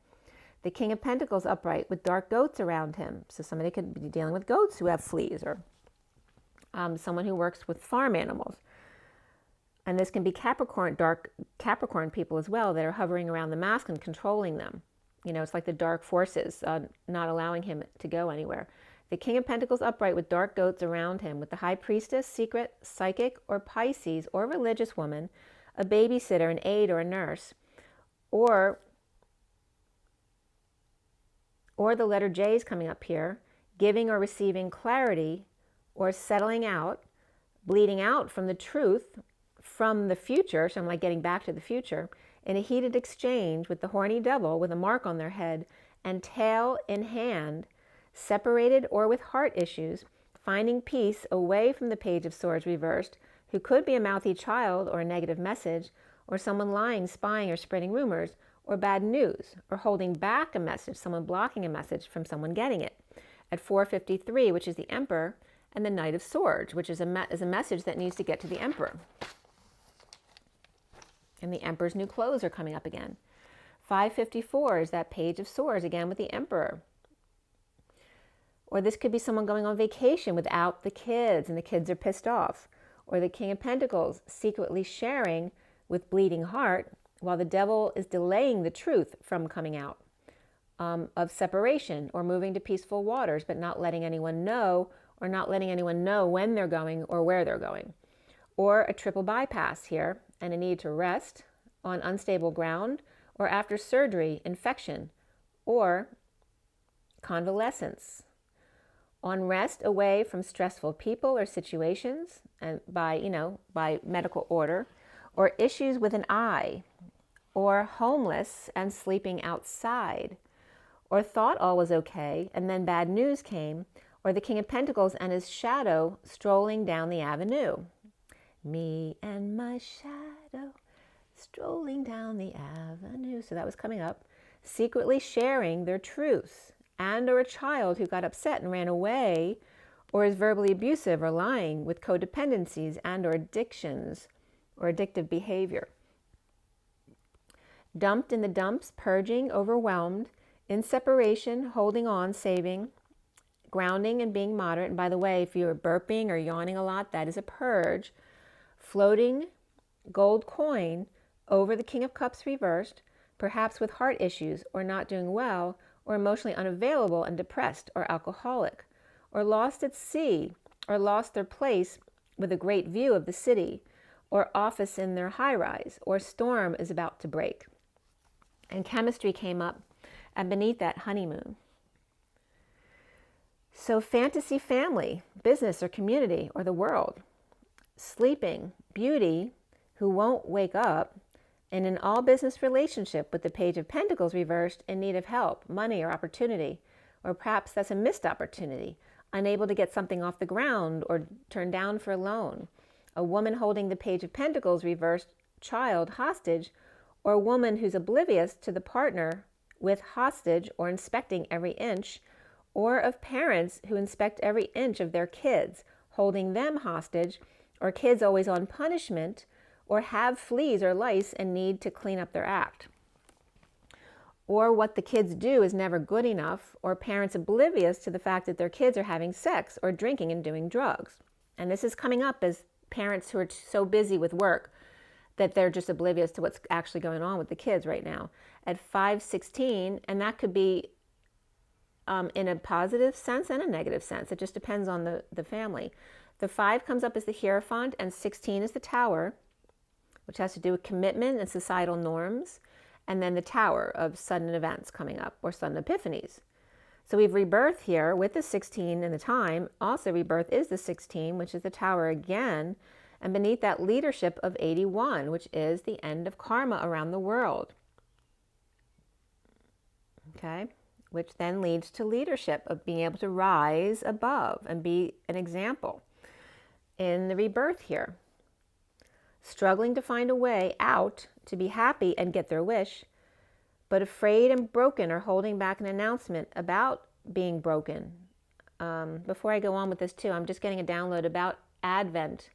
The King of Pentacles upright with dark goats around him. So somebody could be dealing with goats who have fleas, or someone who works with farm animals. And this can be Capricorn, dark Capricorn people as well that are hovering around the masculine, controlling them. It's like the dark forces, not allowing him to go anywhere. The King of Pentacles upright with dark goats around him, with the High Priestess, secret, psychic, or Pisces, or religious woman, a babysitter, an aide, or a nurse, or the letter J is coming up here, giving or receiving clarity, or settling out, bleeding out from the truth, from the future, so I'm like getting back to the future, in a heated exchange with the horny devil with a mark on their head and tail in hand, separated or with heart issues, finding peace away from the Page of Swords reversed, who could be a mouthy child or a negative message, or someone lying, spying, or spreading rumors, or bad news, or holding back a message, someone blocking a message from someone getting it. At 453, which is the Emperor, and the Knight of Swords, which is a message that needs to get to the Emperor. And the Emperor's new clothes are coming up again. 554 is that Page of Swords, again with the Emperor. Or this could be someone going on vacation without the kids, and the kids are pissed off. Or the King of Pentacles secretly sharing with bleeding heart, while the devil is delaying the truth from coming out, of separation or moving to peaceful waters, but not letting anyone know, or not letting anyone know when they're going or where they're going. Or a triple bypass here, and a need to rest on unstable ground, or after surgery, infection, or convalescence. On rest away from stressful people or situations, and by medical order, or issues with an eye, or homeless and sleeping outside, or thought all was okay and then bad news came, or the King of Pentacles and his shadow strolling down the avenue. Me and my shadow strolling down the avenue. So that was coming up. Secretly sharing their truths, and or a child who got upset and ran away, or is verbally abusive or lying with codependencies and or addictions or addictive behavior. Dumped in the dumps, purging, overwhelmed, in separation, holding on, saving, grounding and being moderate. And by the way, if you're burping or yawning a lot, that is a purge. Floating gold coin over the King of Cups reversed, perhaps with heart issues or not doing well, or emotionally unavailable and depressed or alcoholic, or lost at sea, or lost their place with a great view of the city, or office in their high-rise, or storm is about to break. And chemistry came up, and beneath that, honeymoon. So fantasy family, business or community or the world. Sleeping, beauty, who won't wake up, and in all business relationship with the Page of Pentacles reversed, in need of help, money or opportunity, or perhaps that's a missed opportunity, unable to get something off the ground or turned down for a loan. A woman holding the Page of Pentacles reversed, child hostage, or a woman who's oblivious to the partner with hostage or inspecting every inch, or of parents who inspect every inch of their kids, holding them hostage, or kids always on punishment, or have fleas or lice and need to clean up their act. Or what the kids do is never good enough, or parents oblivious to the fact that their kids are having sex or drinking and doing drugs. And this is coming up as parents who are so busy with work that they're just oblivious to what's actually going on with the kids right now. At 516, and that could be in a positive sense and a negative sense. It just depends on the family. The 5 comes up as the Hierophant, and 16 is the Tower, which has to do with commitment and societal norms, and then the Tower of sudden events coming up, or sudden epiphanies. So we have rebirth here with the 16 in the time. Also rebirth is the 16, which is the Tower again, and beneath that, leadership of 81, which is the end of karma around the world. Okay, which then leads to leadership of being able to rise above and be an example in the rebirth here. Struggling to find a way out to be happy and get their wish, but afraid and broken or holding back an announcement about being broken. Before I go on with this too, I'm just getting a download about Advent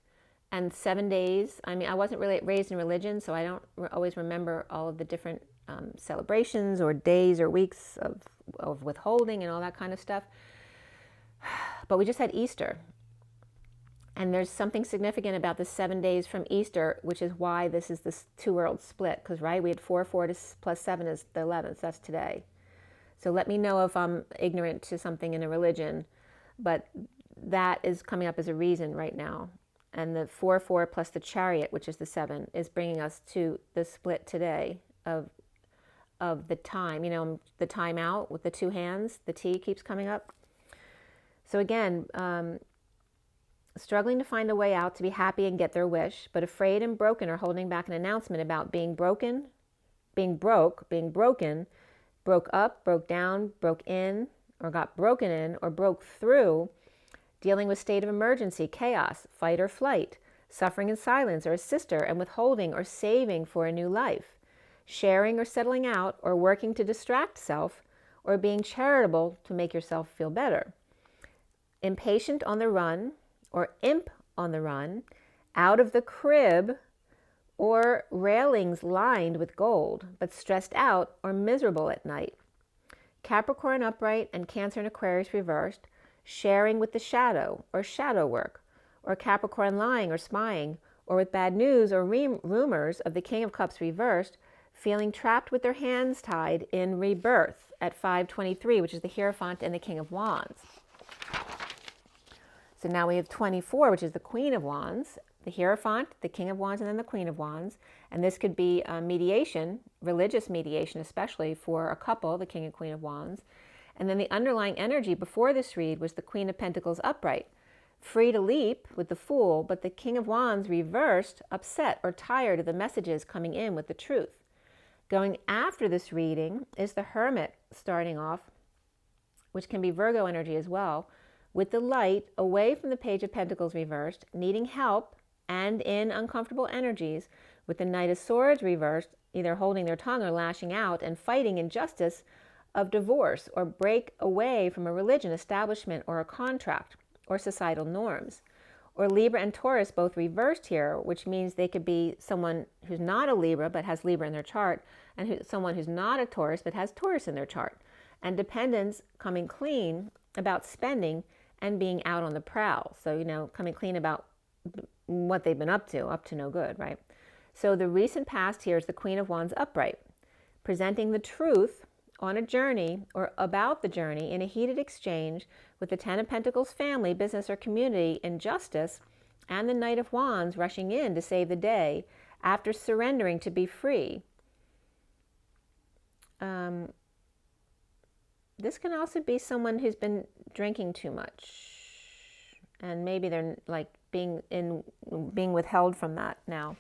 and 7 days. I mean, I wasn't really raised in religion, so I don't always remember all of the different celebrations or days or weeks of withholding and all that kind of stuff. But we just had Easter. And there's something significant about the 7 days from Easter, which is why this is this two-world split. Because, right, we had 4 plus 7 is the 11th. That's today. So let me know if I'm ignorant to something in a religion. But that is coming up as a reason right now. And the 4 plus the Chariot, which is the 7, is bringing us to the split today of the time. You know, the time out with the 2 hands. The T keeps coming up. So again, struggling to find a way out to be happy and get their wish, but afraid and broken or holding back an announcement about being broken, being broken, broke up, broke down, broke in, or got broken in, or broke through, dealing with state of emergency, chaos, fight or flight, suffering in silence, or a sister and withholding or saving for a new life, sharing or settling out, or working to distract self, or being charitable to make yourself feel better. Impatient on the run, or imp on the run, out of the crib, or railings lined with gold, but stressed out or miserable at night. Capricorn upright and Cancer and Aquarius reversed, sharing with the shadow or shadow work, or Capricorn lying or spying, or with bad news or rumors of the King of Cups reversed, feeling trapped with their hands tied in rebirth at 523, which is the Hierophant and the King of Wands. So now we have 24, which is the Queen of Wands, the Hierophant, the King of Wands, and then the Queen of Wands. And this could be mediation, religious mediation, especially for a couple, the King and Queen of Wands. And then the underlying energy before this read was the Queen of Pentacles upright, free to leap with the Fool, but the King of Wands reversed, upset or tired of the messages coming in with the truth. Going after this reading is the Hermit starting off, which can be Virgo energy as well, with the light away from the Page of Pentacles reversed, needing help and in uncomfortable energies, with the Knight of Swords reversed, either holding their tongue or lashing out and fighting injustice of divorce or break away from a religion, establishment, or a contract or societal norms. Or Libra and Taurus both reversed here, which means they could be someone who's not a Libra but has Libra in their chart, and someone who's not a Taurus but has Taurus in their chart. And dependents coming clean about spending and being out on the prowl. So, coming clean about what they've been up to no good, right? So the recent past here is the Queen of Wands upright, presenting the truth on a journey or about the journey in a heated exchange with the Ten of Pentacles family, business, or community injustice, and the Knight of Wands rushing in to save the day after surrendering to be free. This can also be someone who's been drinking too much, and maybe they're like being withheld from that now.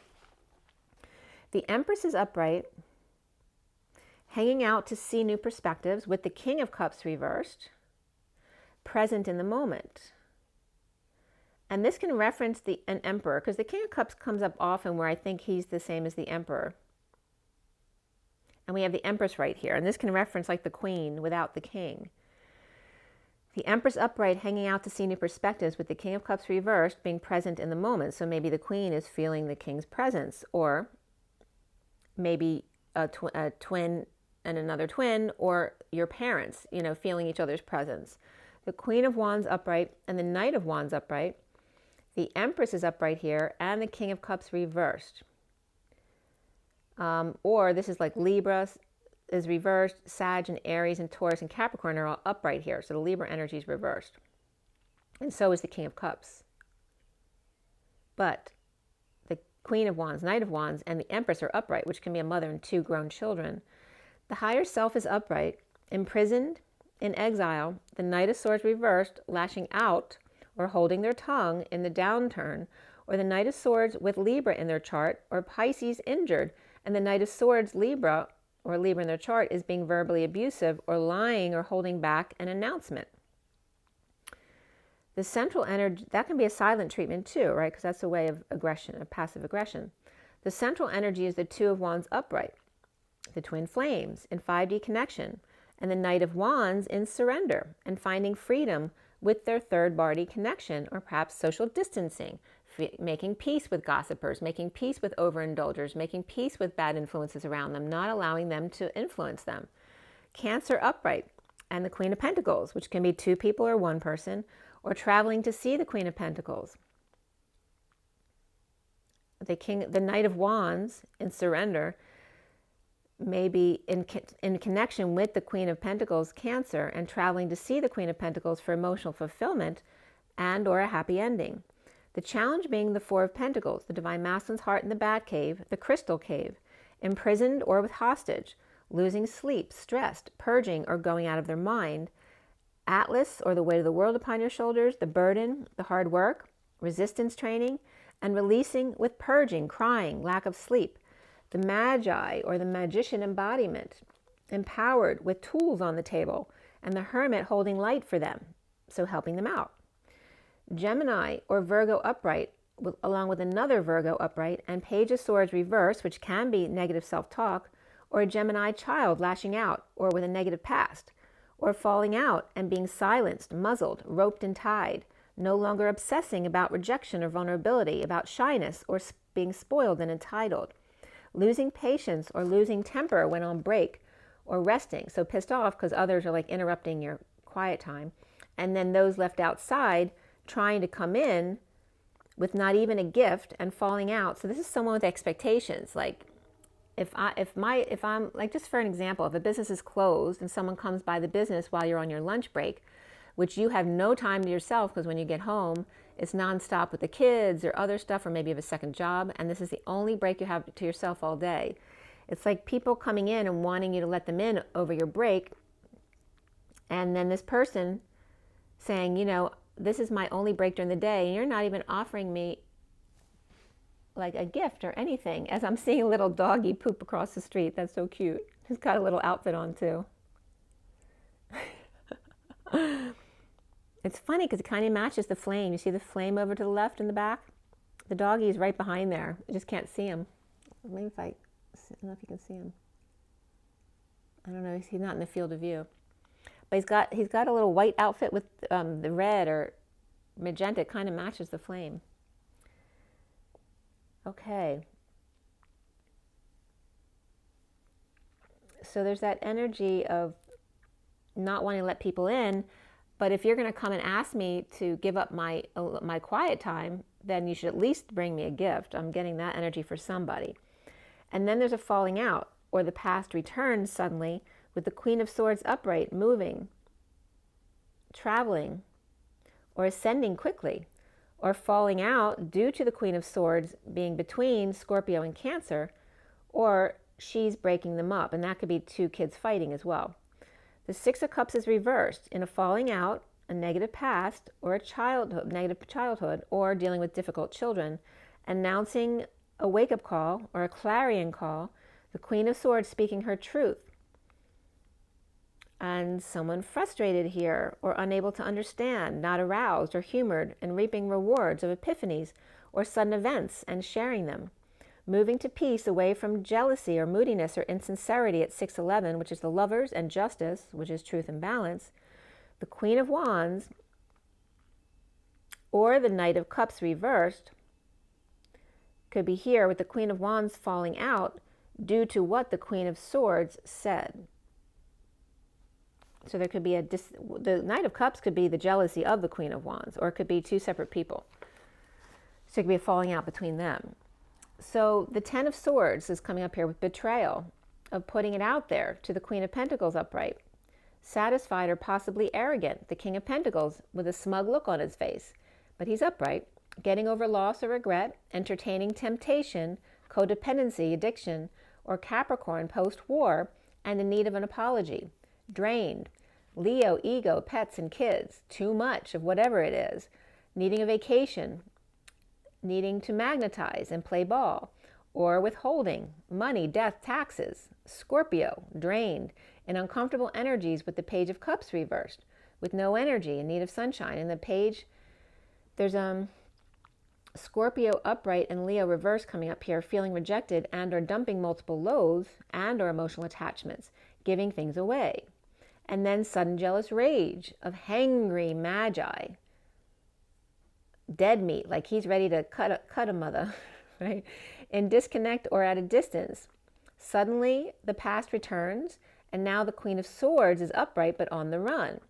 The Empress is upright, hanging out to see new perspectives with the King of Cups reversed, present in the moment. And this can reference an emperor, because the King of Cups comes up often where I think he's the same as the emperor. And we have the Empress right here, and this can reference like the Queen without the King. The Empress upright, hanging out to see new perspectives with the King of Cups reversed, being present in the moment. So maybe the Queen is feeling the King's presence, or maybe a twin and another twin, or your parents, feeling each other's presence. The Queen of Wands upright and the Knight of Wands upright. The Empress is upright here, and the King of Cups reversed. Or this is like Libra is reversed, Sag and Aries and Taurus and Capricorn are all upright here. So the Libra energy is reversed. And so is the King of Cups. But the Queen of Wands, Knight of Wands, and the Empress are upright, which can be a mother and two grown children. The higher self is upright, imprisoned, in exile, the Knight of Swords reversed, lashing out or holding their tongue in the downturn, or the Knight of Swords with Libra in their chart, or Pisces injured, and the Knight of Swords Libra, or Libra in their chart, is being verbally abusive or lying or holding back an announcement. The central energy, that can be a silent treatment too, right? Because that's a way of aggression, of passive aggression. The central energy is the Two of Wands upright, the twin flames in 5D connection, and the Knight of Wands in surrender and finding freedom with their third party connection, or perhaps social distancing, making peace with gossipers, making peace with overindulgers, making peace with bad influences around them, not allowing them to influence them. Cancer upright, and the Queen of Pentacles, which can be two people or one person, or traveling to see the Queen of Pentacles. The Knight of Wands in surrender may be in connection with the Queen of Pentacles, Cancer, and traveling to see the Queen of Pentacles for emotional fulfillment and or a happy ending. The challenge being the Four of Pentacles, the Divine Masculine's heart in the Bat Cave, the Crystal Cave, imprisoned or with hostage, losing sleep, stressed, purging or going out of their mind, Atlas or the weight of the world upon your shoulders, the burden, the hard work, resistance training, and releasing with purging, crying, lack of sleep, the Magi or the magician embodiment, empowered with tools on the table, and the Hermit holding light for them, so helping them out. Gemini or Virgo upright, along with another Virgo upright, and Page of Swords reverse, which can be negative self-talk, or a Gemini child lashing out, or with a negative past, or falling out and being silenced, muzzled, roped and tied, no longer obsessing about rejection or vulnerability, about shyness or being spoiled and entitled, losing patience or losing temper when on break or resting, so pissed off because others are like interrupting your quiet time, and then those left outside trying to come in with not even a gift and falling out. So this is someone with expectations. Like if I'm like, just for an example, if a business is closed and someone comes by the business while you're on your lunch break, which you have no time to yourself because when you get home, it's nonstop with the kids or other stuff, or maybe you have a second job, and this is the only break you have to yourself all day. It's like people coming in and wanting you to let them in over your break, and then this person saying, this is my only break during the day, and you're not even offering me like a gift or anything, as I'm seeing a little doggy poop across the street. That's so cute. He's got a little outfit on too. It's funny because it kind of matches the flame. You see the flame over to the left in the back? The doggy is right behind there. You just can't see him. Maybe if I don't know if you can see him. I don't know. He's not in the field of view. But he's got a little white outfit with the red or magenta. It kind of matches the flame. Okay. So there's that energy of not wanting to let people in, but if you're going to come and ask me to give up my quiet time, then you should at least bring me a gift. I'm getting that energy for somebody. And then there's a falling out, or the past returns suddenly with the Queen of Swords upright, moving, traveling, or ascending quickly, or falling out due to the Queen of Swords being between Scorpio and Cancer, or she's breaking them up, and that could be two kids fighting as well. The Six of Cups is reversed in a falling out, a negative past, or a negative childhood, or dealing with difficult children, announcing a wake-up call or a clarion call, the Queen of Swords speaking her truth. And someone frustrated here or unable to understand, not aroused or humored, and reaping rewards of epiphanies or sudden events and sharing them. Moving to peace away from jealousy or moodiness or insincerity at 611, which is the Lovers, and Justice, which is truth and balance. The Queen of Wands or the Knight of Cups reversed could be here with the Queen of Wands falling out due to what the Queen of Swords said. So there could be the Knight of Cups could be the jealousy of the Queen of Wands, or it could be two separate people. So it could be a falling out between them. So the Ten of Swords is coming up here with betrayal, of putting it out there to the Queen of Pentacles upright. Satisfied or possibly arrogant, the King of Pentacles with a smug look on his face, but he's upright, getting over loss or regret, entertaining temptation, codependency, addiction, or Capricorn post-war, and in need of an apology. Drained, Leo, ego, pets, and kids, too much of whatever it is, needing a vacation, needing to magnetize and play ball, or withholding, money, death, taxes. Scorpio, drained, in uncomfortable energies with the Page of Cups reversed, with no energy, in need of sunshine. In the page, there's Scorpio upright and Leo reverse coming up here, feeling rejected and or dumping multiple loads and or emotional attachments, giving things away. And then sudden jealous rage of hangry magi, dead meat, like he's ready to cut a mother, right? In disconnect or at a distance. Suddenly the past returns, and now the Queen of Swords is upright but on the run.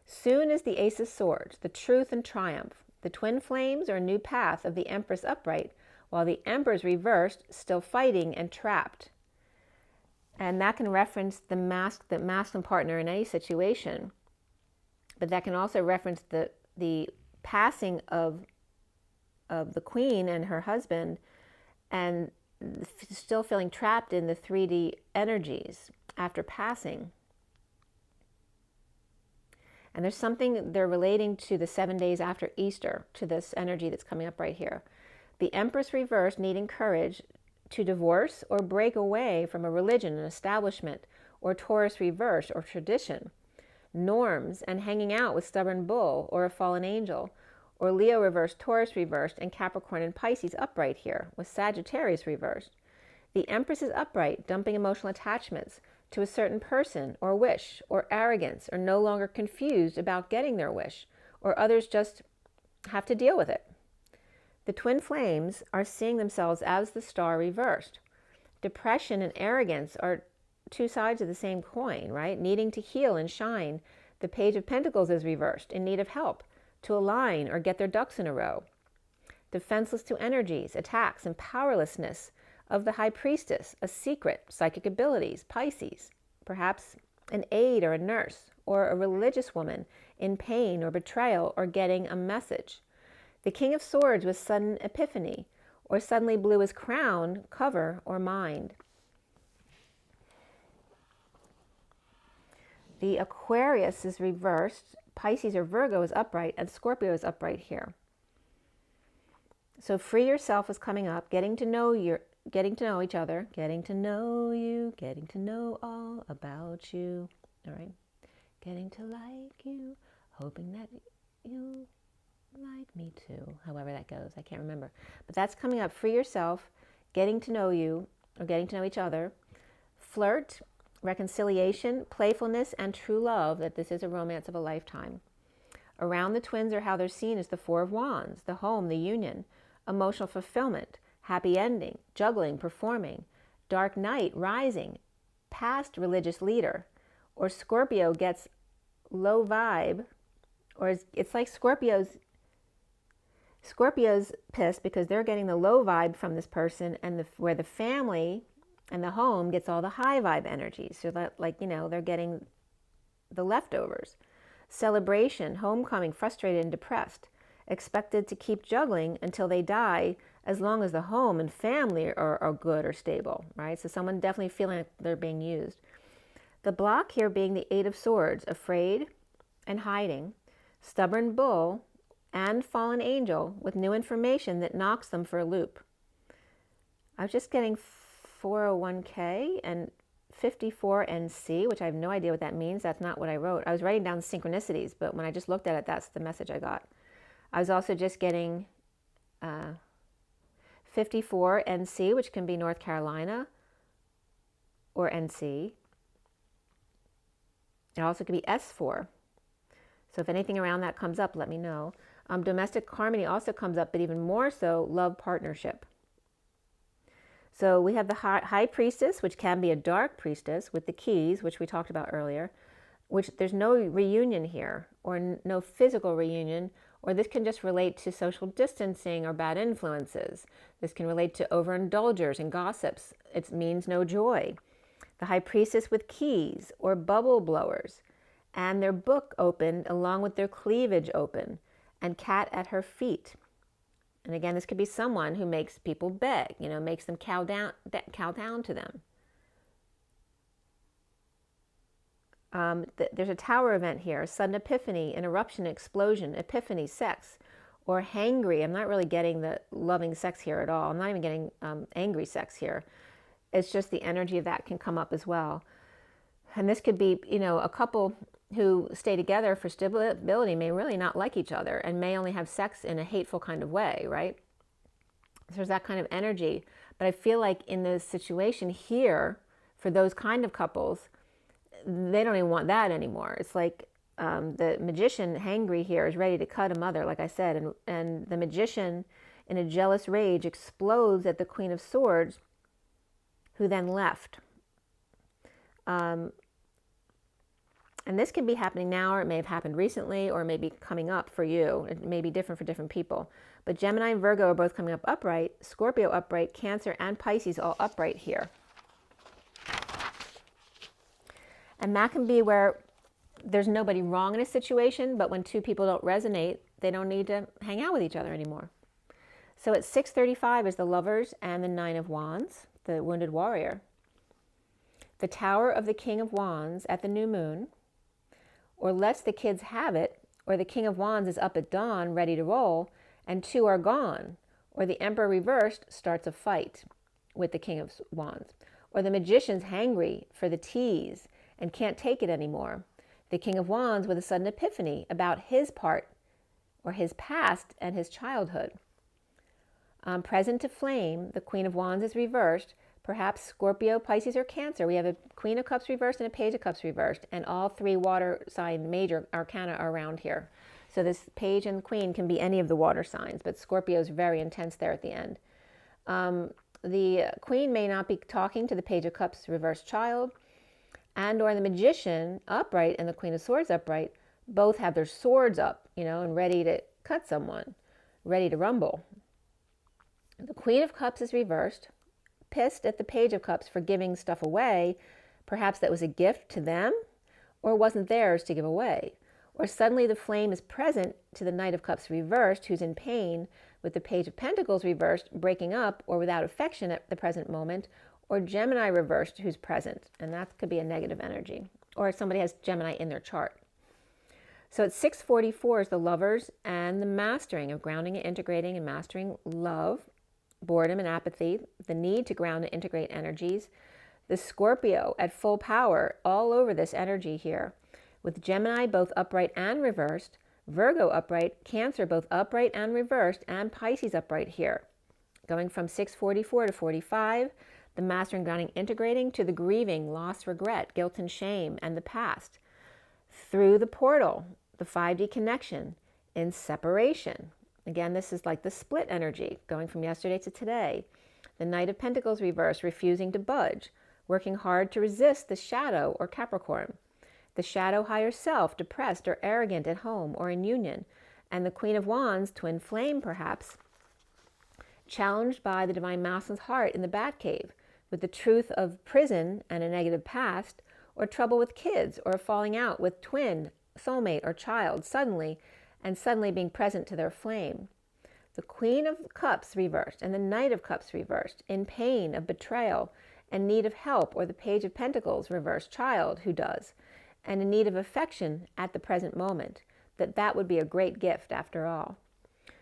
Soon as the Ace of Swords, the truth and triumph, the twin flames or a new path of the Empress upright, while the Emperor's reversed, still fighting and trapped. And that can reference the masculine partner in any situation. But that can also reference the passing of the Queen and her husband, and still feeling trapped in the 3D energies after passing. And there's something they're relating to the 7 days after Easter, to this energy that's coming up right here. The Empress reversed, needing courage to divorce or break away from a religion, an establishment, or Taurus reversed, or tradition, norms, and hanging out with stubborn bull or a fallen angel, or Leo reversed, Taurus reversed, and Capricorn and Pisces upright here, with Sagittarius reversed. The Empress is upright, dumping emotional attachments to a certain person or wish or arrogance, or no longer confused about getting their wish, or others just have to deal with it. The twin flames are seeing themselves as the star reversed. Depression and arrogance are two sides of the same coin, right? Needing to heal and shine. The Page of Pentacles is reversed, in need of help to align or get their ducks in a row. Defenseless to energies, attacks, and powerlessness of the High Priestess, a secret, psychic abilities, Pisces, perhaps an aide or a nurse, or a religious woman in pain or betrayal or getting a message. The King of Swords with sudden epiphany, or suddenly blew his crown, cover, or mind. The Aquarius is reversed, Pisces or Virgo is upright, and Scorpio is upright here. So free yourself is coming up, getting to know each other, getting to know you, getting to know all about you. All right. Getting to like you, hoping that you like me too. However that goes, I can't remember. But that's coming up. Free yourself, getting to know you or getting to know each other. Flirt, reconciliation, playfulness, and true love, that this is a romance of a lifetime. Around the twins, or how they're seen, is the Four of Wands, the home, the union, emotional fulfillment, happy ending, juggling, performing, dark night, rising, past religious leader, or Scorpio gets low vibe, or it's like Scorpio's pissed because they're getting the low vibe from this person, and where the family and the home gets all the high vibe energy. So that, like, they're getting the leftovers. Celebration, homecoming, frustrated and depressed, expected to keep juggling until they die, as long as the home and family are good or stable, right? So someone definitely feeling like they're being used. The block here being the Eight of Swords, afraid and hiding, stubborn bull, and fallen angel with new information that knocks them for a loop. I was just getting 401k and 54NC, which I have no idea what that means. That's not what I wrote. I was writing down synchronicities, but when I just looked at it, that's the message I got. I was also just getting 54NC, which can be North Carolina or NC. It also could be S4. So if anything around that comes up, let me know. Domestic harmony also comes up, but even more so, love partnership. So we have the high priestess, which can be a dark priestess with the keys, which we talked about earlier, which there's no reunion here, or no physical reunion, or this can just relate to social distancing or bad influences. This can relate to overindulgers and gossips. It means no joy. The high priestess with keys, or bubble blowers, and their book opened along with their cleavage open, and cat at her feet. And again, this could be someone who makes people beg, makes them cow down to them. There's a tower event here, sudden epiphany, an eruption, explosion, epiphany, sex, or hangry. I'm not really getting the loving sex here at all. I'm not even getting angry sex here. It's just the energy of that can come up as well. And this could be, a couple who stay together for stability may really not like each other and may only have sex in a hateful kind of way, right? So there's that kind of energy. But I feel like in this situation here, for those kind of couples, they don't even want that anymore. It's like the magician, hangry here, is ready to cut a mother, like I said. And the magician, in a jealous rage, explodes at the Queen of Swords, who then left. And this can be happening now, or it may have happened recently, or maybe coming up for you. It may be different for different people. But Gemini and Virgo are both coming up upright, Scorpio upright, Cancer and Pisces all upright here. And that can be where there's nobody wrong in a situation, but when two people don't resonate, they don't need to hang out with each other anymore. So at 6:35 is the Lovers and the Nine of Wands, the Wounded Warrior. The Tower of the King of Wands at the new moon, or lets the kids have it, or the King of Wands is up at dawn, ready to roll, and two are gone, or the Emperor reversed starts a fight with the King of Wands, or the Magician's hangry for the tease and can't take it anymore. The King of Wands with a sudden epiphany about his part, or his past and his childhood. Present to flame, the Queen of Wands is reversed, perhaps Scorpio, Pisces, or Cancer. We have a Queen of Cups reversed and a Page of Cups reversed, and all three water sign major arcana are around here. So this Page and Queen can be any of the water signs, but Scorpio is very intense there at the end. The Queen may not be talking to the Page of Cups reversed child, and or the Magician upright and the Queen of Swords upright both have their swords up, and ready to cut someone, ready to rumble. The Queen of Cups is reversed, pissed at the Page of Cups for giving stuff away. Perhaps that was a gift to them, or wasn't theirs to give away. Or suddenly the flame is present to the Knight of Cups reversed, who's in pain, with the Page of Pentacles reversed, breaking up or without affection at the present moment, or Gemini reversed, who's present. And that could be a negative energy. Or somebody has Gemini in their chart. So at 644 is the lovers and the mastering of grounding and integrating and mastering love, boredom and apathy, the need to ground and integrate energies. The Scorpio at full power all over this energy here, with Gemini both upright and reversed, Virgo upright, Cancer both upright and reversed, and Pisces upright here. Going from 644 to 45, the mastering, grounding, integrating, to the grieving, loss, regret, guilt and shame, and the past. Through the portal, the 5D connection, in separation. Again, this is like the split energy, going from yesterday to today. The Knight of Pentacles reversed, refusing to budge, working hard to resist the shadow or Capricorn. The shadow higher self, depressed or arrogant at home or in union. And the Queen of Wands, twin flame perhaps, challenged by the Divine Masculine's heart in the Batcave, with the truth of prison and a negative past, or trouble with kids, or a falling out with twin, soulmate, or child suddenly being present to their flame. The Queen of Cups reversed and the Knight of Cups reversed, in pain of betrayal and need of help, or the Page of Pentacles reversed, child who does, and in need of affection at the present moment, that would be a great gift after all.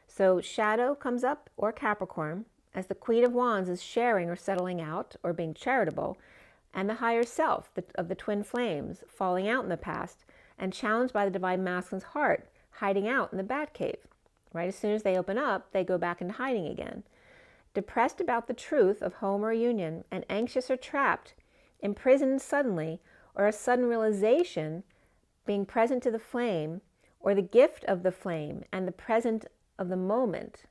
So shadow comes up, or Capricorn, as the Queen of Wands is sharing or settling out or being charitable, and the higher self of the twin flames falling out in the past and challenged by the Divine Masculine's heart, hiding out in the Batcave. Right as soon as they open up, they go back into hiding again. Depressed about the truth of home or union, and anxious or trapped, imprisoned suddenly, or a sudden realization being present to the flame, or the gift of the flame and the present of the moment.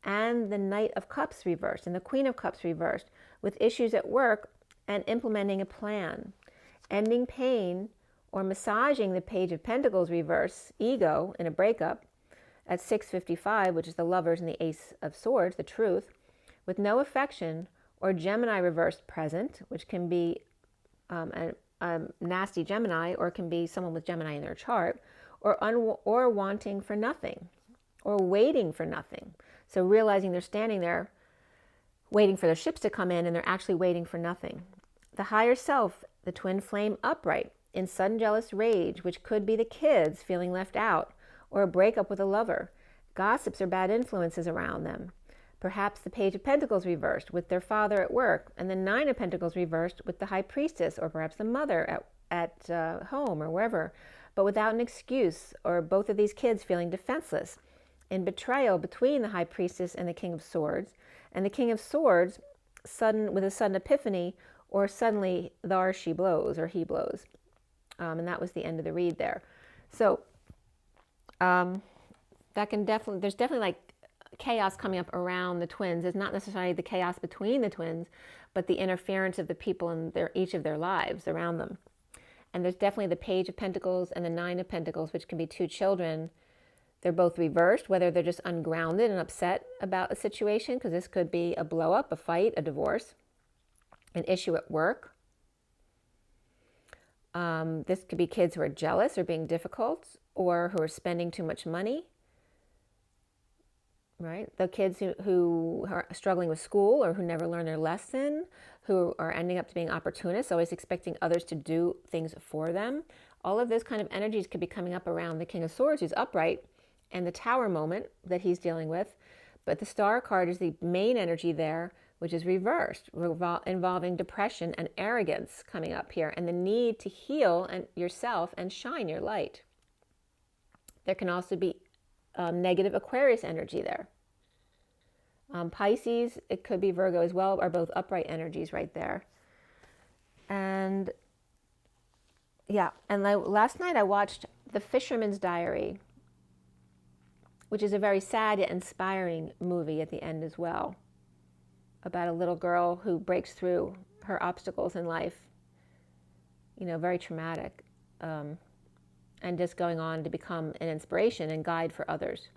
And the Knight of Cups reversed and the Queen of Cups reversed, with issues at work and implementing a plan. Ending pain or massaging the Page of Pentacles reverse, ego in a breakup, at 655, which is the lovers and the Ace of Swords, the truth, with no affection, or Gemini reversed present, which can be a nasty Gemini, or it can be someone with Gemini in their chart, or wanting for nothing, or waiting for nothing. So realizing they're standing there waiting for their ships to come in, and they're actually waiting for nothing. The higher self, the twin flame upright, in sudden jealous rage, which could be the kids feeling left out, or a breakup with a lover, gossips or bad influences around them. Perhaps the Page of Pentacles reversed with their father at work, and the Nine of Pentacles reversed with the High Priestess, or perhaps the mother at home or wherever, but without an excuse, or both of these kids feeling defenseless, in betrayal between the High Priestess and the King of Swords, and the King of Swords with a sudden epiphany, or suddenly there she blows, or he blows. And that was the end of the read there. So that can there's definitely like chaos coming up around the twins. It's not necessarily the chaos between the twins, but the interference of the people in each of their lives around them. And there's definitely the Page of Pentacles and the Nine of Pentacles, which can be two children. They're both reversed, whether they're just ungrounded and upset about a situation, because this could be a blow up, a fight, a divorce, an issue at work. This could be kids who are jealous or being difficult, or who are spending too much money, right? The kids who are struggling with school, or who never learn their lesson, who are ending up being opportunists, always expecting others to do things for them. All of those kind of energies could be coming up around the King of Swords, who's upright, and the Tower moment that he's dealing with. But the Star card is the main energy there, which is reversed, involving depression and arrogance coming up here, and the need to heal yourself and shine your light. There can also be negative Aquarius energy there. Pisces, it could be Virgo as well, are both upright energies right there. And yeah, and last night I watched The Fisherman's Diary, which is a very sad yet inspiring movie at the end as well, about a little girl who breaks through her obstacles in life, very traumatic, and just going on to become an inspiration and guide for others.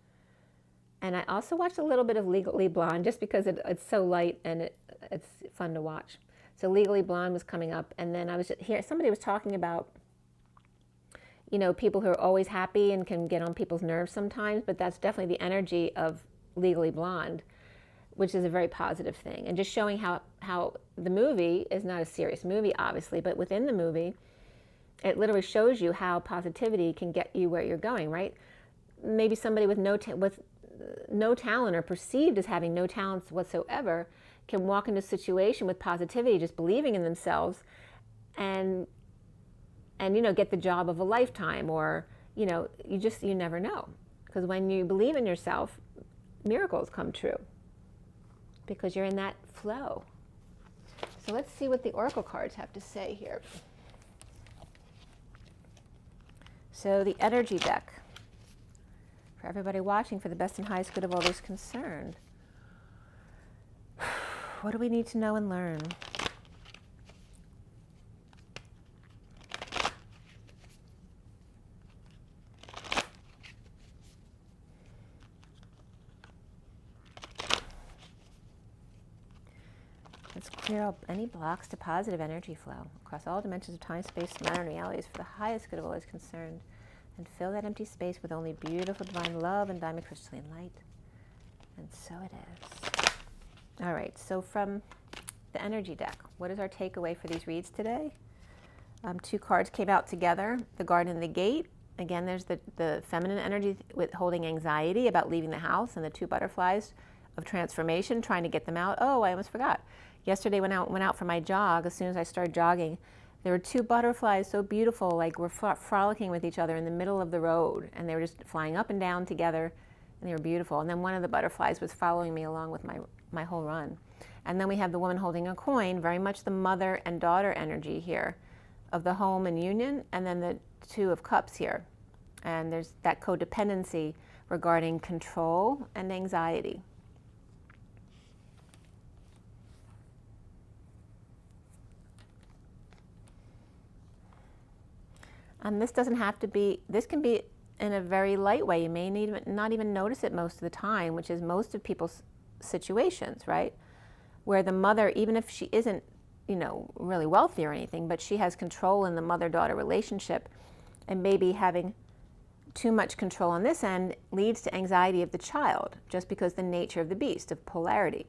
And I also watched a little bit of Legally Blonde, just because it's so light and it's fun to watch. So Legally Blonde was coming up, and then I was here, somebody was talking about, people who are always happy and can get on people's nerves sometimes, but that's definitely the energy of Legally Blonde, which is a very positive thing. And just showing how the movie is not a serious movie, obviously, but within the movie, It literally shows you how positivity can get you where you're going, right? Maybe somebody with no talent or perceived as having no talents whatsoever can walk into a situation with positivity, just believing in themselves, and get the job of a lifetime, or you never know, because when you believe in yourself, miracles come true because you're in that flow. So let's see what the oracle cards have to say here. So the energy deck for everybody watching, for the best and highest good of all those concerned. What do we need to know and learn? Let's clear up any blocks to positive energy flow across all dimensions of time, space, matter, and realities for the highest good of all those concerned. And fill that empty space with only beautiful divine love and diamond crystalline light. And so it is. All right, so from the energy deck, what is our takeaway for these reads today? Two cards came out together, the Garden and the Gate. Again, there's the feminine energy with holding anxiety about leaving the house, and the two butterflies of transformation, trying to get them out. Oh, I almost forgot. Yesterday went out for my jog. As soon as I started jogging, there were two butterflies, so beautiful, like we're frolicking with each other in the middle of the road, and they were just flying up and down together, and they were beautiful. And then one of the butterflies was following me along with my whole run. And then we have the woman holding a coin, very much the mother and daughter energy here of the home and union, and then the Two of Cups here. And there's that codependency regarding control and anxiety. And this doesn't have to be, this can be in a very light way. You may not even notice it most of the time, which is most of people's situations, right? Where the mother, even if she isn't, really wealthy or anything, but she has control in the mother-daughter relationship, and maybe having too much control on this end leads to anxiety of the child, just because the nature of the beast, of polarity,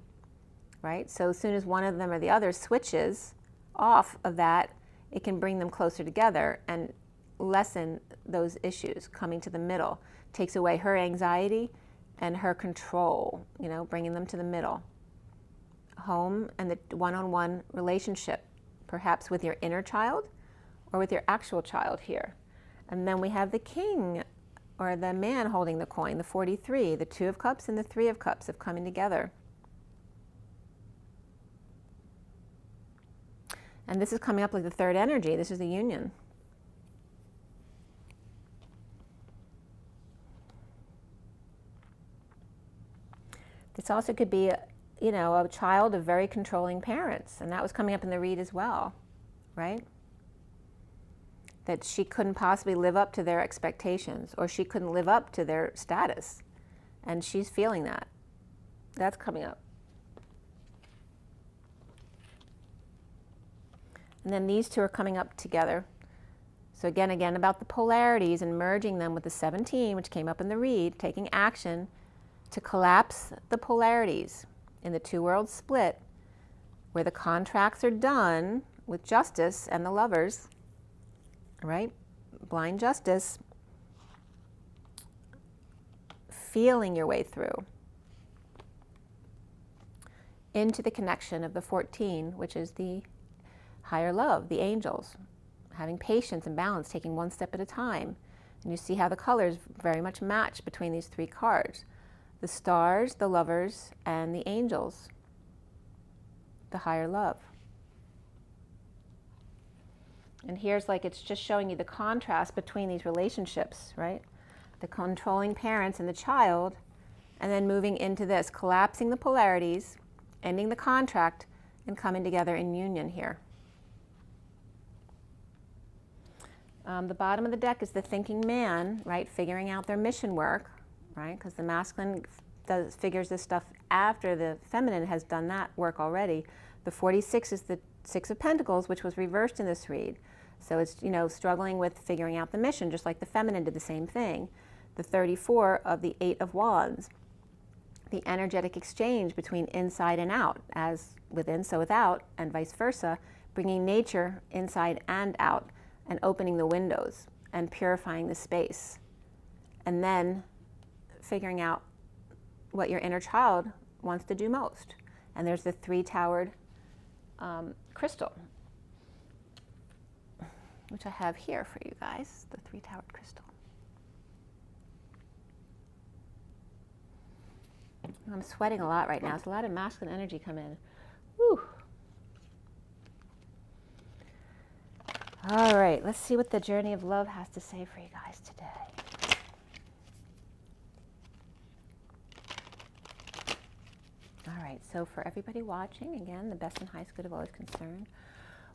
right? So as soon as one of them or the other switches off of that, it can bring them closer together and lessen those issues. Coming to the middle takes away her anxiety and her control, bringing them to the middle. Home and the one-on-one relationship, perhaps with your inner child or with your actual child here. And then we have the king, or the man holding the coin, the 43, the Two of Cups and the Three of Cups of coming together. And this is coming up like the third energy. This is the union. This also could be, a child of very controlling parents, and that was coming up in the read as well, right? That she couldn't possibly live up to their expectations, or she couldn't live up to their status, and she's feeling that. That's coming up. And then these two are coming up together. So again, about the polarities and merging them with the 17, which came up in the read, taking action to collapse the polarities in the two worlds split, where the contracts are done with justice and the lovers, right? Blind justice, feeling your way through into the connection of the 14, which is the higher love, the angels, having patience and balance, taking one step at a time. And you see how the colors very much match between these three cards. The stars, the lovers, and the angels, the higher love. And here's it's just showing you the contrast between these relationships, right? The controlling parents and the child, and then moving into this, collapsing the polarities, ending the contract, and coming together in union here. The bottom of the deck is the thinking man, right? Figuring out their mission work, right? Because the masculine figures this stuff after the feminine has done that work already. The 46 is the Six of Pentacles, which was reversed in this read. So it's, struggling with figuring out the mission, just like the feminine did the same thing. The 34 of the Eight of Wands, the energetic exchange between inside and out, as within, so without, and vice versa, bringing nature inside and out. and opening the windows and purifying the space. And then figuring out what your inner child wants to do most. And there's the three-towered crystal, which I have here for you guys, the three-towered crystal. I'm sweating a lot right now. There's a lot of masculine energy come in. Whew. All right, let's see what the journey of love has to say for you guys today. All right, so for everybody watching, again, the best and highest good of all is concerned.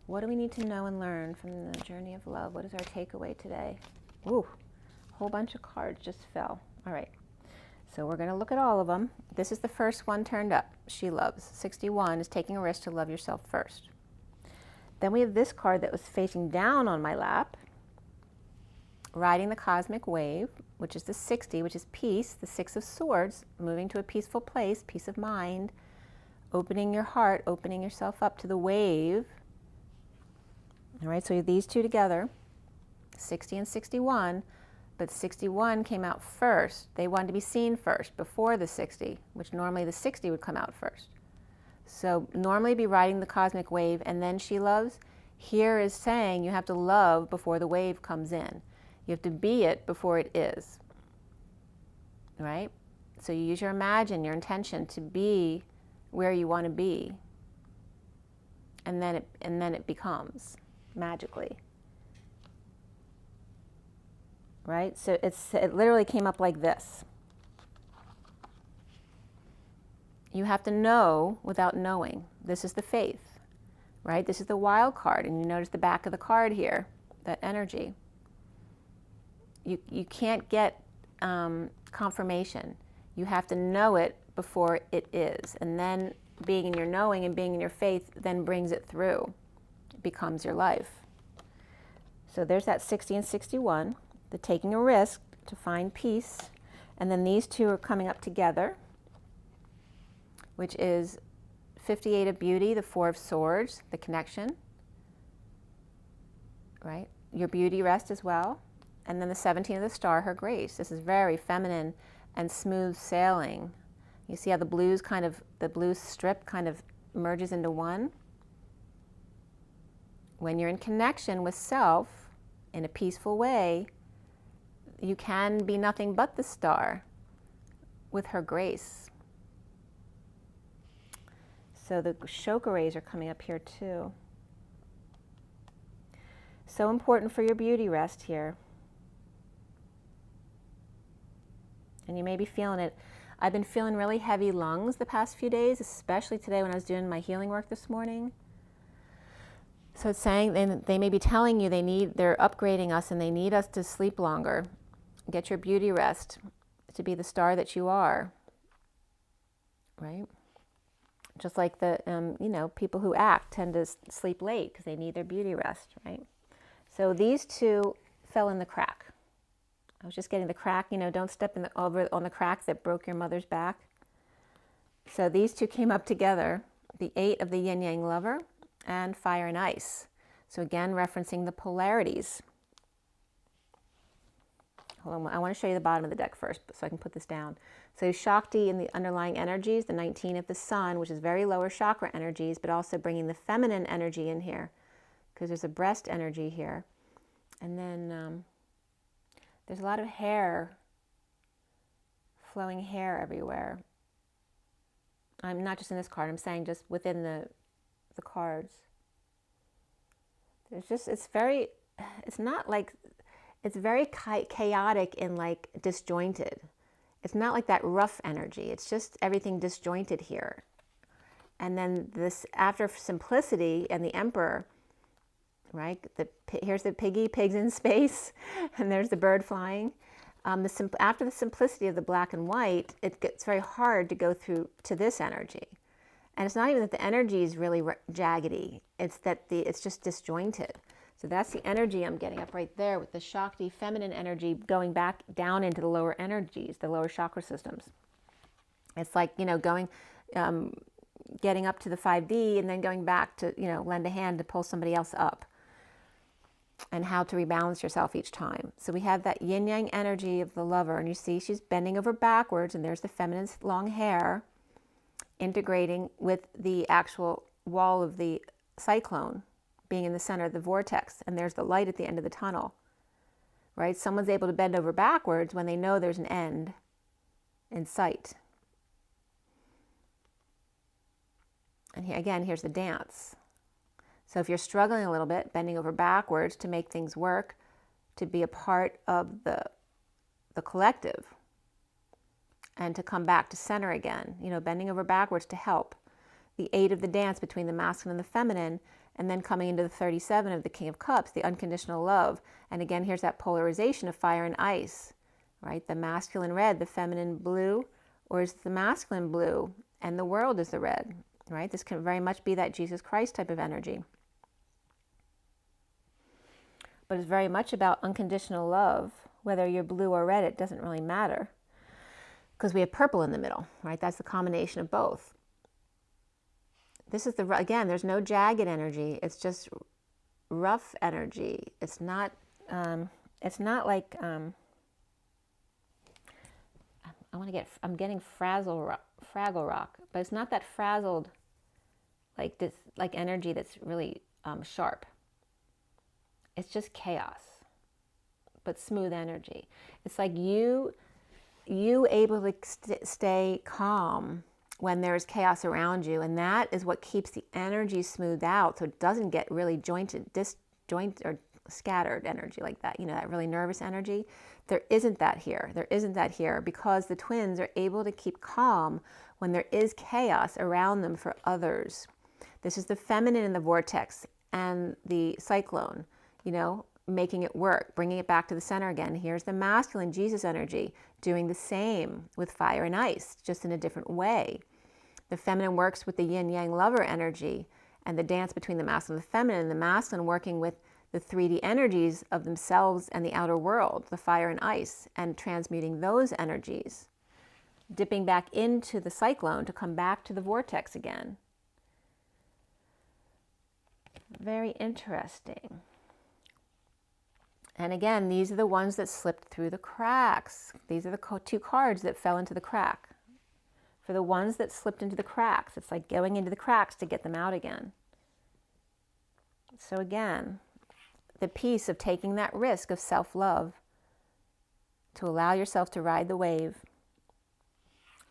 What do we need to know and learn from the journey of love? What is our takeaway today? Ooh, a whole bunch of cards just fell. All right, so we're going to look at all of them. This is the first one turned up. She loves. 61 is taking a risk to love yourself first. Then we have this card that was facing down on my lap, riding the cosmic wave, which is the 60, which is peace, the 6 of swords, moving to a peaceful place, peace of mind, opening your heart, opening yourself up to the wave. All right, so these two together, 60 and 61, but 61 came out first. They wanted to be seen first before the 60, which normally the 60 would come out first. So normally be riding the cosmic wave and then she loves. Here is saying you have to love before the wave comes in. You have to be it before it is. Right? So you use your imagine, your intention to be where you want to be. And then it becomes magically. Right? So it literally came up like this. You have to know without knowing. This is the faith, right? This is the wild card, and you notice the back of the card here, that energy. You can't get confirmation. You have to know it before it is, and then being in your knowing and being in your faith then brings it through. It becomes your life. So there's that 60 and 61, the taking a risk to find peace, and then these two are coming up together, which is 58 of beauty, the 4 of swords, the connection, right? Your beauty rest as well. And then the 17 of the star, her grace. This is very feminine and smooth sailing. You see how the blue strip kind of merges into one? When you're in connection with self in a peaceful way, you can be nothing but the star with her grace. So the chakra rays are coming up here too. So important for your beauty rest here. And you may be feeling it. I've been feeling really heavy lungs the past few days, especially today when I was doing my healing work this morning. So it's saying they may be telling you they're upgrading us and they need us to sleep longer. Get your beauty rest to be the star that you are, right? Just like the, people who act tend to sleep late because they need their beauty rest, right? So these two fell in the crack. I was just getting the crack, don't step over on the crack that broke your mother's back. So these two came up together, the 8 of the yin-yang lover and fire and ice. So again, referencing the polarities. Hold on, I want to show you the bottom of the deck first so I can put this down. So Shakti in the underlying energies, the 19 of the sun, which is very lower chakra energies, but also bringing the feminine energy in here because there's a breast energy here. And then there's a lot of hair, flowing hair everywhere. I'm not just in this card, I'm saying just within the cards. There's just, it's very chaotic and like disjointed. It's not like that rough energy. It's just everything disjointed here. And then this, after simplicity and the emperor, right? Here's the pigs in space, and there's the bird flying. After the simplicity of the black and white, it gets very hard to go through to this energy. And it's not even that the energy is really jaggedy. It's that it's just disjointed. So that's the energy I'm getting up right there with the Shakti feminine energy going back down into the lower energies, the lower chakra systems. It's like, getting up to the 5D and then going back to, lend a hand to pull somebody else up. and how to rebalance yourself each time. So we have that yin yang energy of the lover, and you see she's bending over backwards, and there's the feminine's long hair integrating with the actual wall of the cyclone being in the center of the vortex, and there's the light at the end of the tunnel, right? Someone's able to bend over backwards when they know there's an end in sight. And here, again, here's the dance. So if you're struggling a little bit, bending over backwards to make things work, to be a part of the collective, and to come back to center again, you know, bending over backwards to help. The 8 of the dance between the masculine and the feminine, and then coming into the 37 of the King of Cups, the unconditional love. And again, here's that polarization of fire and ice, right? The masculine red, the feminine blue, or is the masculine blue and the world is the red, right? This can very much be that Jesus Christ type of energy. But it's very much about unconditional love. Whether you're blue or red, it doesn't really matter, because we have purple in the middle, right? That's the combination of both. This is again, there's no jagged energy. It's just rough energy. It's not like, I'm getting Fraggle Rock, but it's not that frazzled, like this, like energy that's really sharp. It's just chaos, but smooth energy. It's like you able to stay calm when there's chaos around you, and that is what keeps the energy smoothed out, so it doesn't get really disjointed or scattered energy like that. You know, that really nervous energy. There isn't that here. There isn't that here, because the twins are able to keep calm when there is chaos around them for others. This is the feminine in the vortex and the cyclone, you know, making it work, bringing it back to the center again. Here's the masculine Jesus energy doing the same with fire and ice, just in a different way. The feminine works with the yin-yang lover energy and the dance between the masculine and the feminine, and the masculine working with the 3D energies of themselves and the outer world, the fire and ice, and transmuting those energies, dipping back into the cyclone to come back to the vortex again. Very interesting. And again, these are the ones that slipped through the cracks. These are the 2 cards that fell into the crack. For the ones that slipped into the cracks, it's like going into the cracks to get them out again. So again, the piece of taking that risk of self-love to allow yourself to ride the wave,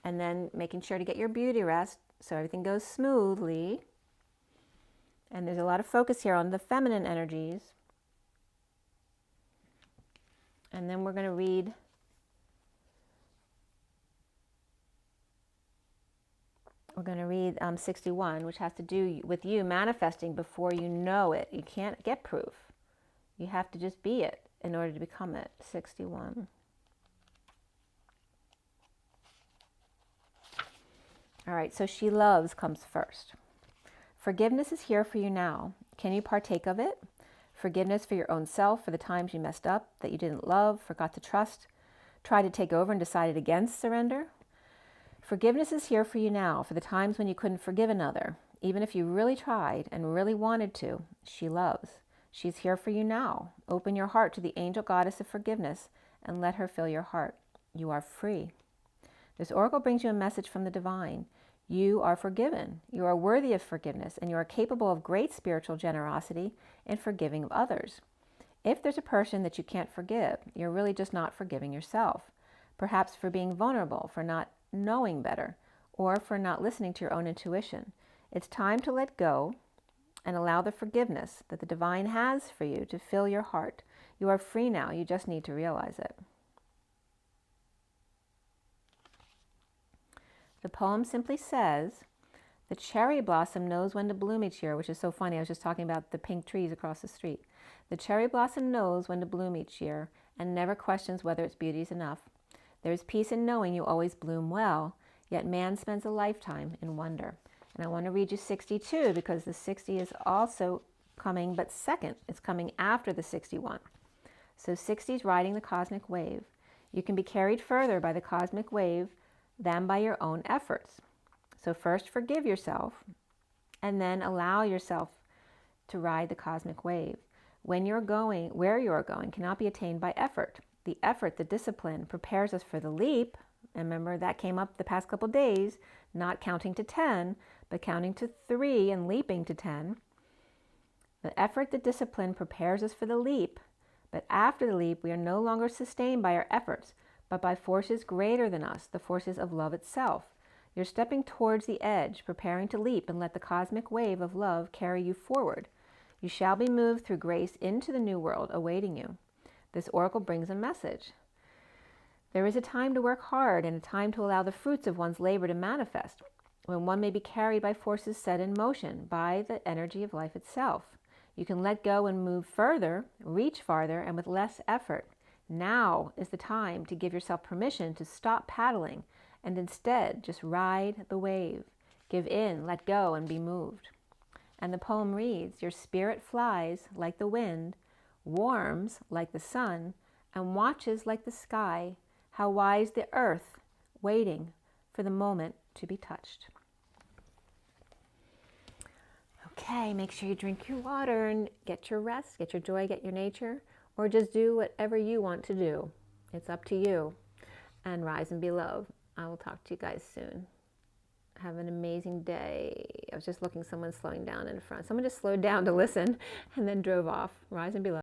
and then making sure to get your beauty rest so everything goes smoothly. And there's a lot of focus here on the feminine energies. And then we're going to read We're going to read 61, which has to do with you manifesting before you know it. You can't get proof. You have to just be it in order to become it. 61. All right, so she loves comes first. Forgiveness is here for you now. Can you partake of it? Forgiveness for your own self, for the times you messed up, that you didn't love, forgot to trust, tried to take over and decided against surrender. Forgiveness is here for you now, for the times when you couldn't forgive another. Even if you really tried and really wanted to, she loves. She's here for you now. Open your heart to the angel goddess of forgiveness and let her fill your heart. You are free. This oracle brings you a message from the divine. You are forgiven. You are worthy of forgiveness, and you are capable of great spiritual generosity in forgiving of others. If there's a person that you can't forgive, you're really just not forgiving yourself. Perhaps for being vulnerable, for not knowing better, or for not listening to your own intuition. It's time to let go and allow the forgiveness that the divine has for you to fill your heart. You are free now. You just need to realize it. The poem simply says, the cherry blossom knows when to bloom each year, which is so funny. I was just talking about the pink trees across the street. The cherry blossom knows when to bloom each year and never questions whether its beauty is enough. There is peace in knowing you always bloom well, yet man spends a lifetime in wonder. And I want to read you 62 because the 60 is also coming, but second. It's coming after the 61. So 60 is riding the cosmic wave. You can be carried further by the cosmic wave than by your own efforts. So first forgive yourself and then allow yourself to ride the cosmic wave. When you're going, where you're going cannot be attained by effort. The effort, the discipline, prepares us for the leap. And remember, that came up the past couple days, not counting to 10, but counting to 3 and leaping to 10. The effort, the discipline prepares us for the leap. But after the leap, we are no longer sustained by our efforts, but by forces greater than us, the forces of love itself. You're stepping towards the edge, preparing to leap and let the cosmic wave of love carry you forward. You shall be moved through grace into the new world awaiting you. This oracle brings a message. There is a time to work hard and a time to allow the fruits of one's labor to manifest, when one may be carried by forces set in motion by the energy of life itself. You can let go and move further, reach farther, and with less effort. Now is the time to give yourself permission to stop paddling and instead just ride the wave. Give in, let go, and be moved. And the poem reads, your spirit flies like the wind, warms like the sun, and watches like the sky. How wise the earth, waiting for the moment to be touched. Okay, make sure you drink your water and get your rest, get your joy, get your nature, or just do whatever you want to do. It's up to you. And rise and be love. I will talk to you guys soon. Have an amazing day. I was just looking, someone slowing down in front. Someone just slowed down to listen and then drove off. Rise and be love.